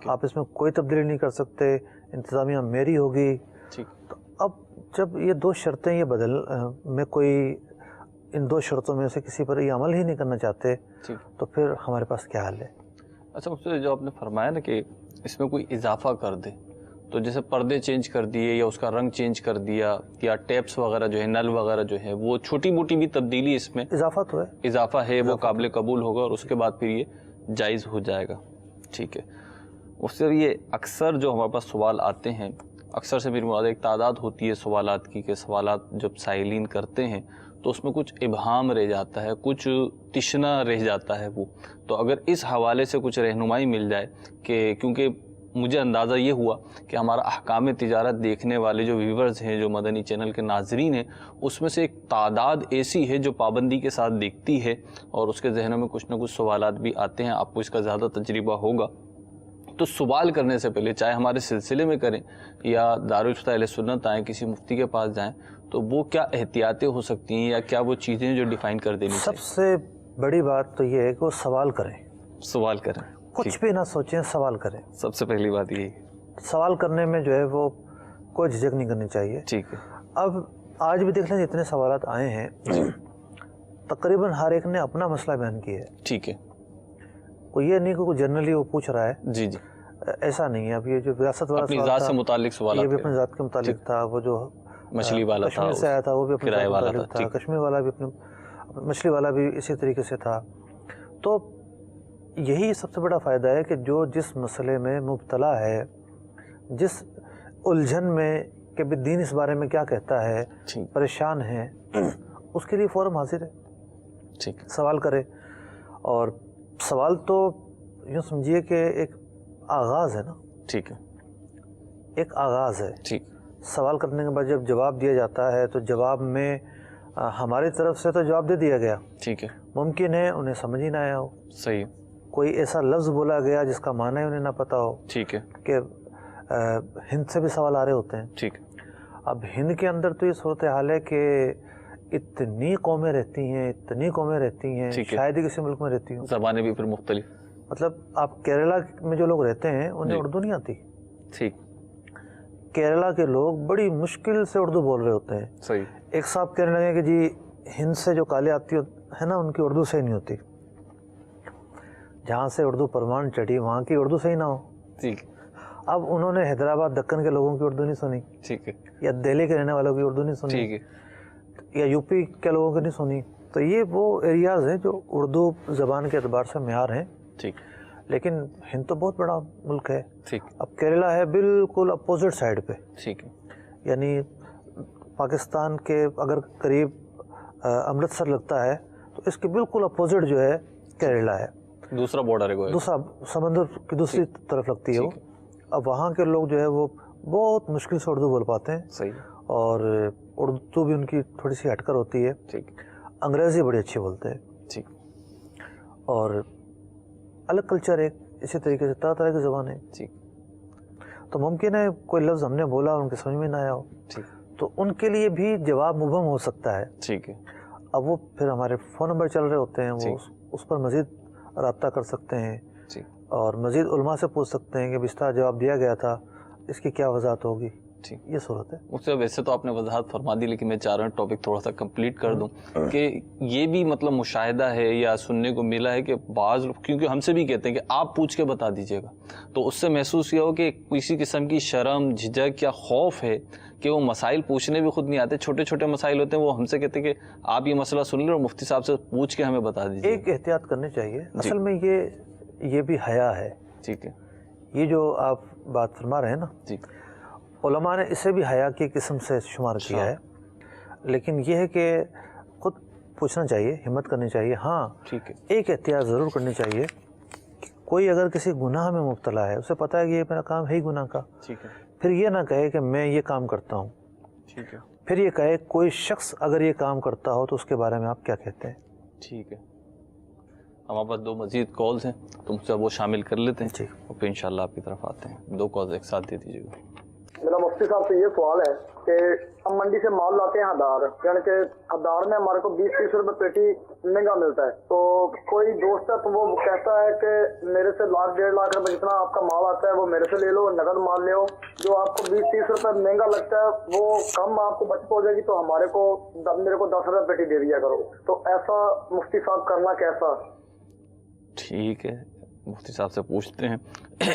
आप इसमें कोई तब्दीली नहीं कर सकते, इंतज़ामिया मेरी होगी। ठीक। तो अब जब ये दो शर्तें ये बदल में कोई इन दो शर्तों में से किसी पर ये अमल ही नहीं करना चाहते तो फिर हमारे पास क्या हल है? अच्छा, मुझसे जो आपने फरमाया ना कि इसमें कोई इजाफा कर दे, तो जैसे पर्दे चेंज कर दिए या उसका रंग चेंज कर दिया या टैप्स वगैरह जो है, नल वगैरह जो है, वो छोटी मोटी भी तब्दीली इसमें इजाफा तो है, इजाफा है, वो काबिल कबूल होगा और उसके बाद फिर ये जायज़ हो जाएगा। ठीक है। उससे ये अक्सर जो हमारे पास सवाल आते हैं, अक्सर से मेरी मुराद एक तादाद होती है सवालात की, कि सवालात जब साइलिन करते हैं तो उसमें कुछ इबहाम रह जाता है, कुछ तिश्ना रह जाता है वो। तो अगर इस हवाले से कुछ रहनुमाई मिल जाए कि, क्योंकि मुझे अंदाज़ा ये हुआ कि हमारा अहकाम तिजारत देखने वाले जो व्यूवर्स हैं, जो मदनी चैनल के नाजरीन हैं, उसमें से एक तादाद ऐसी है जो पाबंदी के साथ देखती है और उसके जहनों में कुछ ना कुछ सवालात भी आते हैं। आपको इसका ज़्यादा तजर्बा होगा। तो सवाल करने से पहले, चाहे हमारे सिलसिले में करें या दारुल इफ्ता अहले सुन्नत आएँ, किसी मुफ्ती के पास जाएँ, तो वो क्या एहतियातें हो सकती हैं या क्या वो चीज़ें जो डिफ़ाइन कर देनी चाहिए? सबसे बड़ी बात तो ये है कि वो सवाल करें। सवाल करें, कुछ भी ना सोचें, सवाल करें। सबसे पहली बात यही। सवाल करने में जो है वो कोई झिझक नहीं करनी चाहिए। ठीक है। अब आज भी देख लें जितने सवालात आए हैं तकरीबन हर एक ने अपना मसला बयान किया है। ठीक है। कोई ये नहीं कि कोई जनरली वो पूछ रहा है। जी जी, ऐसा नहीं है। अब ये जो विरासत वाला अपनी ज़ात से मुतालिक सवाल, ये भी अपनी ज़ात के मुतालिक था। वो जो मछली वाला था, कश्मीर से आया था, वो भी अपने किराए वाला था। कश्मीर वाला भी अपने, मछली वाला भी इसी तरीके से था। तो यही सबसे बड़ा फ़ायदा है कि जो जिस मसले में मुब्तला है, जिस उलझन में कि भी दीन इस बारे में क्या कहता है, परेशान है, उसके लिए फ़ौरन हाजिर है। ठीक, सवाल करे। और सवाल तो यूँ समझिए कि एक आगाज़ है ना। ठीक है, एक आगाज़ है। ठीक। सवाल करने के बाद जब जवाब दिया जाता है तो जवाब में हमारी तरफ से तो जवाब दे दिया गया। ठीक है। मुमकिन है उन्हें समझ ही ना आया हो। सही है। कोई ऐसा लफ्ज़ बोला गया जिसका माना ही उन्हें ना पता हो। ठीक है। कि हिंद से भी सवाल आ रहे होते हैं। ठीक। अब हिंद के अंदर तो ये सूरत हाल है कि इतनी कौमें रहती हैं, इतनी कौमें रहती हैं, शायद ही किसी मुल्क में रहती हूँ। ज़बानें भी फिर मुख्तलिफ। मतलब आप केरला में जो लोग रहते हैं उन्हें उर्दू नहीं आती। ठीक। केरला के लोग बड़ी मुश्किल से उर्दू बोल रहे होते हैं। सही। एक साहब कहने लगे कि जी हिंद से जो काले आती है ना, उनकी उर्दू सही नहीं होती। जहाँ से उर्दू परवान चढ़ी वहाँ की उर्दू सही ना हो। ठीक। अब उन्होंने हैदराबाद दक्कन के लोगों की उर्दू नहीं सुनी। ठीक है। या दिल्ली के रहने वालों की उर्दू नहीं सुनी। ठीक है। या यूपी के लोगों की नहीं सुनी। तो ये वो एरियाज़ हैं जो उर्दू ज़बान के एतबार से मेयार हैं। ठीक। लेकिन हिंद तो बहुत बड़ा मुल्क है। ठीक। अब केरला है बिल्कुल अपोजिट साइड पे। ठीक है। यानी पाकिस्तान के अगर करीब अमृतसर लगता है तो इसके बिल्कुल अपोजिट जो है केरला है। दूसरा बॉर्डर है, दूसरा समंदर की दूसरी तरफ लगती है वो। अब वहाँ के लोग जो है वो बहुत मुश्किल से उर्दू बोल पाते हैं। सही। और उर्दू भी उनकी थोड़ी सी हटकर होती है। ठीक। अंग्रेज़ी बड़ी अच्छी बोलते हैं। ठीक। और अलग कल्चर है, इसी तरीके से तरह तरह की ज़बान है। ठीक। तो मुमकिन है कोई लफ्ज़ हमने बोला और उनके समझ में ना आया हो। ठीक। तो उनके लिए भी जवाब मुबहम हो सकता है। ठीक है। अब वो फिर हमारे फ़ोन नंबर चल रहे होते हैं, वो उस पर मज़ीद रब्ता कर सकते हैं। ठीक। और मज़ीद उलमा से पूछ सकते हैं कि इस तरह जवाब दिया गया था, इसकी क्या वजाहत होगी। ठीक, ये सूरत है। उससे वैसे तो आपने वजाहत फरमा दी, लेकिन मैं चाह रहा हूँ टॉपिक थोड़ा सा कंप्लीट कर दूं कि ये भी मतलब मुशाहिदा है या सुनने को मिला है कि बाज़, क्योंकि हमसे भी कहते हैं कि आप पूछ के बता दीजिएगा, तो उससे महसूस किया हो कि किसी किस्म की शर्म, झिझक या खौफ है कि वो मसाइल पूछने भी खुद नहीं आते। छोटे छोटे मसाइल होते हैं, वो हमसे कहते हैं कि आप ये मसला सुन लें और मुफ्ती साहब से पूछ के हमें बता दीजिए। एक एहतियात करनी चाहिए। असल में ये भी हया है। ठीक है। ये जो आप बात फरमा रहे हैं ना, जी, उलमा ने इसे भी हया की किस्म से शुमार किया है। लेकिन यह है कि खुद पूछना चाहिए, हिम्मत करनी चाहिए। हाँ, ठीक है। एक एहतियात ज़रूर करनी चाहिए कि कोई अगर किसी गुनाह में मुब्तला है, उसे पता है कि ये मेरा काम है ही गुनाह का, ठीक है, फिर ये ना कहे कि मैं ये काम करता हूँ। ठीक है। फिर ये कहे कोई शख्स अगर ये काम करता हो तो उसके बारे में आप क्या कहते हैं। ठीक है। हमारे पास दो मज़ीद कॉल्स हैं, तो मुझसे वो शामिल कर लेते हैं। ठीक। और फिर इंशाल्लाह आपकी तरफ आते हैं। दो कॉल्स एक साथ दे दीजिएगा। मेरा मुफ्ती साहब से ये सवाल है कि हम मंडी से माल लाते हैं हदार, यानी कि हदार में हमारे को 20-30 रुपए पेटी महंगा मिलता है। तो कोई दोस्त है तो वो कहता है कि मेरे से 1-1.5 लाख रुपए जितना आपका माल आता है वो मेरे से ले लो, नगद माल ले लो, जो आपको 20-30 रुपए महंगा लगता है वो कम आपको बचत हो जाएगी, तो मेरे को 10 रुपए पेटी दे दिया करो। तो ऐसा मुफ्ती साहब करना कैसा? ठीक है, मुफ्ती साहब से पूछते हैं।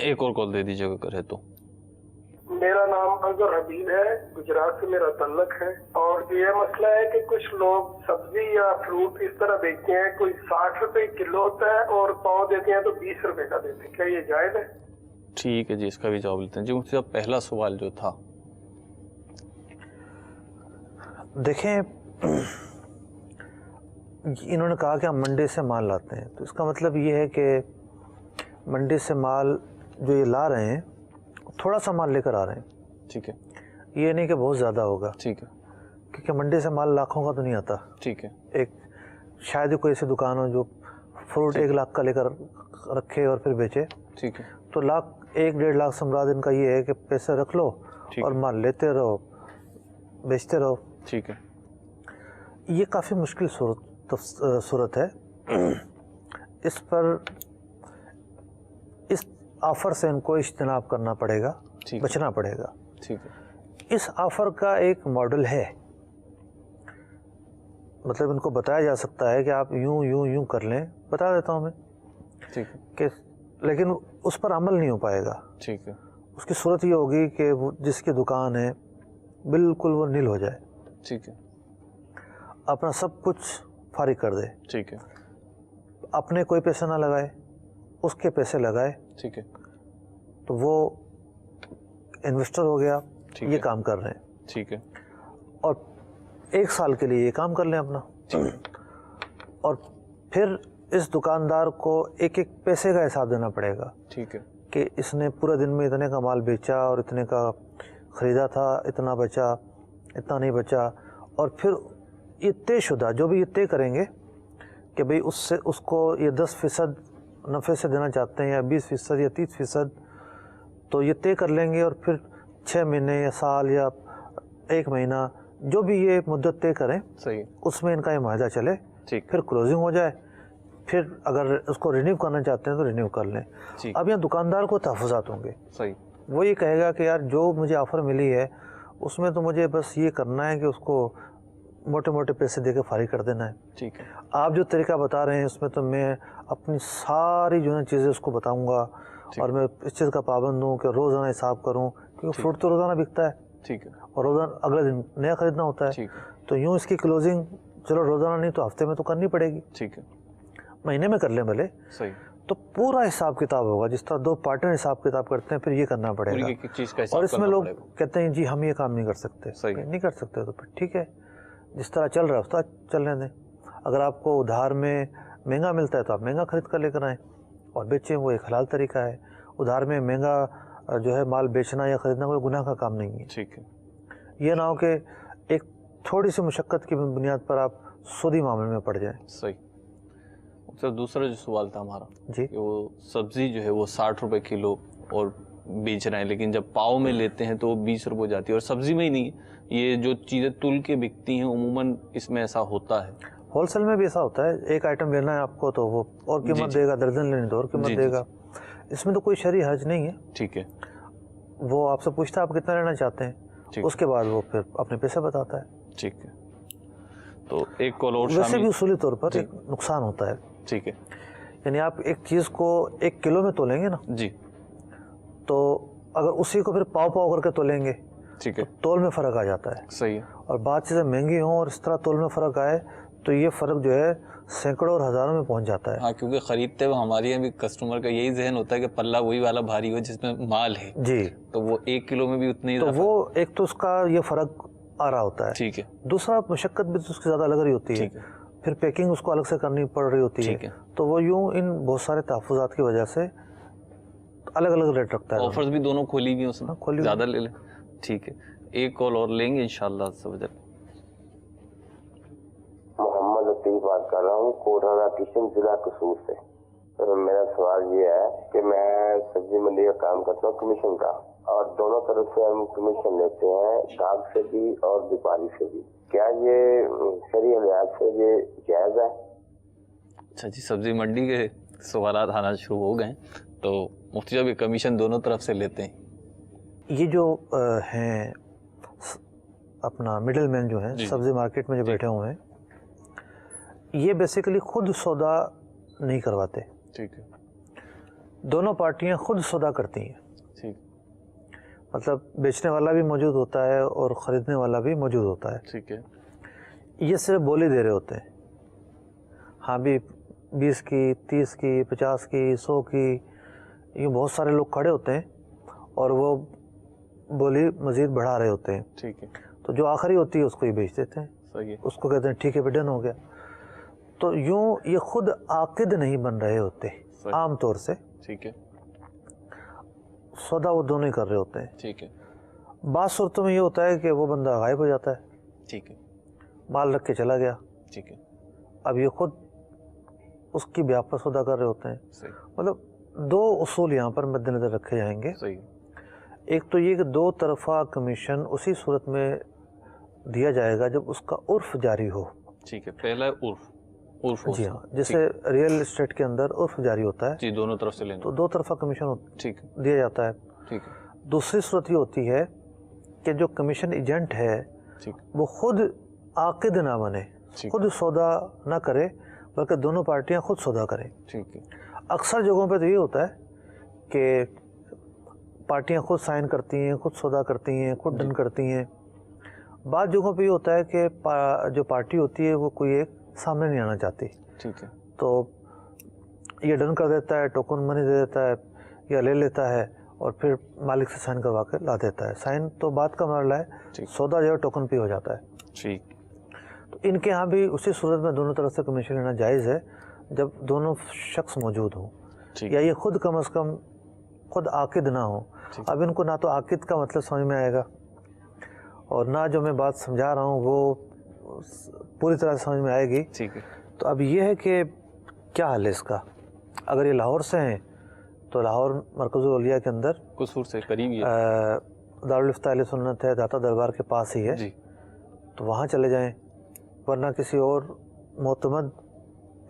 एक और कॉल दे दीजिएगा करे तो। मेरा नाम अजहर हबीब है, गुजरात से मेरा तल्लक है, और ये मसला है कि कुछ लोग सब्जी या फ्रूट इस तरह बेचते हैं, कोई 60 रुपए किलो होता है और पाव देते हैं तो 20 रुपए का देते हैं, क्या ये जायज है? ठीक है जी, इसका भी जवाब लेते हैं। जी मुफ्ती साहब, पहला सवाल जो था, देखें इन्होंने कहा कि हम मंडी से माल लाते हैं, तो इसका मतलब ये है कि मंडी से माल जो ये ला रहे हैं थोड़ा सा माल लेकर आ रहे हैं। ठीक है, ये नहीं कि बहुत ज़्यादा होगा। ठीक है, क्योंकि मंडी से माल लाखों का तो नहीं आता। ठीक है, एक शायद ही कोई ऐसी दुकान हो जो फ्रूट 1 लाख का लेकर रखे और फिर बेचे। ठीक है, तो 1-1.5 लाख से मुराद इनका ये है कि पैसे रख लो और माल लेते रहो, बेचते रहो। ठीक है, ये काफ़ी मुश्किल सूरत है। इस पर इस ऑफ़र से इनको इज्तनाब करना पड़ेगा, बचना पड़ेगा। ठीक है, इस ऑफ़र का एक मॉडल है, मतलब इनको बताया जा सकता है कि आप यूं यूं यूं कर लें, बता देता हूं मैं। ठीक है, कि लेकिन उस पर अमल नहीं हो पाएगा। ठीक है, उसकी सूरत ये होगी कि वो जिसकी दुकान है बिल्कुल वो नील हो जाए। ठीक है, अपना सब कुछ फारिग कर दे। ठीक है, अपने कोई पैसे ना लगाए, उसके पैसे लगाए। ठीक है, तो वो इन्वेस्टर हो गया, ठीक ये है, काम कर रहे हैं। ठीक है, और 1 साल के लिए ये काम कर लें अपना, और फिर इस दुकानदार को एक एक पैसे का हिसाब देना पड़ेगा। ठीक है, कि इसने पूरे दिन में इतने का माल बेचा और इतने का ख़रीदा था, इतना बचा, इतना नहीं बचा, और फिर ये तयशुदा जो भी ये तय करेंगे कि भाई उससे उसको ये 10% नफ़े से देना चाहते हैं या 20% या 30%, तो ये तय कर लेंगे और फिर 6 महीने या साल या 1 महीना जो भी ये मुद्दत तय करें, सही, उसमें इनका ये माहिदा चले। ठीक, फिर क्लोजिंग हो जाए, फिर अगर उसको रिन्यू करना चाहते हैं तो रिन्यू कर लें। अब यहाँ दुकानदार को तहफ़्फ़ुज़ात होंगे। सही, वो ये कहेगा कि यार जो मुझे ऑफ़र मिली है उसमें तो मुझे बस ये करना है कि उसको मोटे मोटे पैसे दे के फारिग कर देना है। ठीक है, आप जो तरीका बता रहे हैं उसमें तो मैं अपनी सारी जो है चीज़ें उसको बताऊंगा, और मैं इस चीज़ का पाबंद हूँ कि रोज़ाना हिसाब करूँ, क्योंकि फ्रूट तो रोज़ाना बिकता है। ठीक है, और रोज़ाना अगले दिन नया ख़रीदना होता है। ठीक है, तो यूँ इसकी क्लोजिंग चलो रोज़ाना नहीं तो हफ्ते में तो करनी पड़ेगी। ठीक है, महीने में कर लें भले, सही, तो पूरा हिसाब किताब होगा। जिस तरह 2 पार्टनर हिसाब किताब करते हैं, फिर ये करना पड़ेगा। एक चीज़ का हिसाब और इसमें करना लोग पड़ेगा। कहते हैं जी हम ये काम नहीं कर सकते। सही, नहीं कर सकते तो फिर ठीक है, जिस तरह चल रहा है उस तरह चलने दें। अगर आपको उधार में महंगा मिलता है तो आप महंगा खरीद कर लेकर आएँ और बेचें, वो एक हलाल तरीका है। उधार में महंगा जो है माल बेचना या ख़रीदना कोई गुनाह का काम नहीं है। ठीक है, ये ना हो कि एक थोड़ी सी मुशक्क़त की बुनियाद पर आप सूदी मामले में पड़ जाएँ। सही। सर दूसरा जो सवाल था हमारा जी, कि वो सब्ज़ी जो है वो 60 रुपए किलो और बेच रहे हैं, लेकिन जब पाव में लेते हैं तो 20 रुपये जाती है, और सब्ज़ी में ही नहीं है, ये जो चीज़ें तुल के बिकती हैं उमूमन इसमें ऐसा होता है। होलसेल में भी ऐसा होता है, एक आइटम लेना है आपको तो वो और कीमत देगा, दर्जन लेनी तो और कीमत देगा। इसमें तो कोई शरई हर्ज नहीं है। ठीक है, वो आपसे पूछता है आप कितना लेना चाहते हैं, उसके बाद वो फिर अपने पैसे बताता है। ठीक है, तो एक कॉल और वैसे भी उसूली तौर पर एक नुकसान होता है। ठीक है, यानी आप एक चीज़ को 1 किलो में तोलेंगे ना जी, तो अगर उसी को फिर पाव पाव करके तोलेंगे, ठीक है, तो तोल में फ़र्क आ जाता है। सही है। और बात चीज़ें महंगी हों और इस तरह तोल में फ़र्क आए तो ये फ़र्क जो है सैकड़ों और हज़ारों में पहुंच जाता है। हाँ, क्योंकि ख़रीदते हुए हमारे यहाँ भी कस्टमर का यही जहन होता है कि पल्ला वही वाला भारी हो जिसमें माल है जी, तो वो 1 किलो में भी उतने ही तो वो एक तो उसका ये फ़र्क आ रहा होता है। ठीक है, दूसरा मुशक्क़त भी तो उसकी ज़्यादा लग रही होती है, फिर पैकिंग उसको अलग से करनी पड़ रही होती है। तो वो यूँ इन बहुत सारे तहफ़्फ़ुज़ात की वजह से अलग अलग रेट रखता है। ऑफर्स भी दोनों खोली हुई हैं उसमें, खोली ज़्यादा ले लें। ठीक है, एक कॉल और लेंगे इंशाल्लाह सवजल। मोहम्मद लतीफ़ बात कर रहा हूँ, कोटरा किशन जिला कसूर से। तो मेरा सवाल ये है कि मैं सब्जी मंडी का काम करता हूँ कमीशन का, और दोनों तरफ से हम कमीशन लेते हैं, ग्राहक से भी और व्यापारी से भी। क्या ये शरीय लिहाज से ये जायज़ है? अच्छा जी, सब्जी मंडी के सवालात आना शुरू हो गए, तो मुफ्ती साहब ये कमीशन दोनों तरफ से लेते हैं। ये जो हैं अपना मिडिल मैन जो हैं सब्ज़ी मार्केट में जो बैठे हुए हैं, ये बेसिकली खुद सौदा नहीं करवाते। ठीक है। दोनों पार्टियां खुद सौदा करती हैं। ठीक। मतलब बेचने वाला भी मौजूद होता है और ख़रीदने वाला भी मौजूद होता है। ठीक है। ये सिर्फ बोली दे रहे होते हैं, हाँ भी 20 की, 30 की, 50 की, 100 की, ये बहुत सारे लोग खड़े होते हैं और वो बोली मज़ीद बढ़ा रहे होते हैं। ठीक है। तो जो आखिरी होती है उसको ये बेच देते हैं। सही है। उसको कहते हैं ठीक है डन हो गया। तो यूँ ये खुद आकिद नहीं बन रहे होते आम तौर से। ठीक है। सौदा वो दोनों ही कर रहे होते हैं। ठीक है। बात सूरतों में ये होता है कि वो बंदा गायब हो जाता है। ठीक है। माल रख के चला गया। ठीक है। अब ये खुद उसकी ब्याह पर सौदा कर रहे होते हैं। सही। मतलब दो उसूल यहाँ पर मद्देनज़र रखे जाएंगे। सही। एक तो ये कि दो तरफा कमीशन उसी सूरत में दिया जाएगा जब उसका उर्फ जारी हो। ठीक है। पहला है उर्फ। जी हाँ, जैसे रियल एस्टेट के अंदर उर्फ जारी होता है जी, दोनों तरफ से लेना, तो दो तरफा कमीशन ठीक दिया जाता है। ठीक है। दूसरी सूरत ये होती है कि जो कमीशन एजेंट है वो खुद आकिद ना बने, खुद सौदा ना करे, बल्कि दोनों पार्टियां खुद सौदा करें। ठीक है। अक्सर जगहों पे तो ये होता है कि पार्टियां खुद साइन करती हैं, खुद सौदा करती हैं, खुद डन करती हैं। बाद जगहों पे ये होता है कि जो पार्टी होती है वो कोई एक सामने नहीं आना चाहती। ठीक है। तो ये डन कर देता है, टोकन मनी दे देता है या ले लेता है और फिर मालिक से साइन करवा के ला देता है। साइन तो बात का मामला है, सौदा जो है टोकन पे हो जाता है। ठीक। तो इनके यहाँ भी उसी सूरत में दोनों तरफ से कमीशन लेना जायज़ है जब दोनों शख्स मौजूद हों, या ये खुद कम अज़ कम खुद आकिद ना हो। अब इनको ना तो आकिद का मतलब समझ में आएगा और ना जो मैं बात समझा रहा हूँ वो पूरी तरह से समझ में आएगी। ठीक है। तो अब ये है कि क्या हाल है इसका। अगर ये लाहौर से हैं तो लाहौर मरकज़ुल औलिया के अंदर कसूर से करीब ही दारुल इफ्ता अहले सुन्नत है, दाता दरबार के पास ही है जी। तो वहाँ चले जाएं, वरना किसी और मोतमद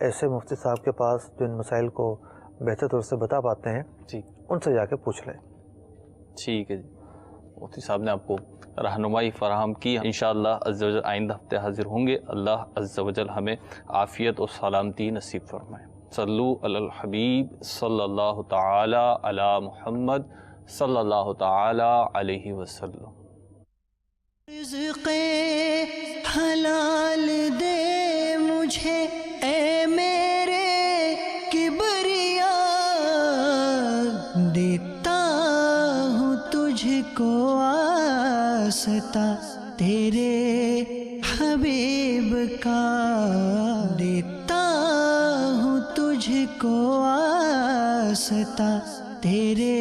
ऐसे मुफ्ती साहब के पास जो इन मसाइल को बेहतर तौर से बता पाते हैं, उनसे जाके पूछ लें। ठीक है जी, मुफ्ती साहब ने आपको रहनुमाई फराहम की। इंशाअल्लाह अज़्ज़ व जल आइंदा हफ्ते हाजिर होंगे। अल्लाह अज़्ज़ व जल हमें आफ़ियत और सलामती नसीब फरमाए। सल्लु अलल हबीब सल्लल्लाहु ताला अला मुहम्मद सल्लल्लाहु ताला अलैहि वसल्लम। रिज़्क़े हलाल दे मुझे ए मेरे किबरिया, देता हूँ तुझको आस्ता तेरे हबीब का, देता हूँ तुझको आस्ता तेरे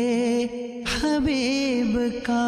हबीब का।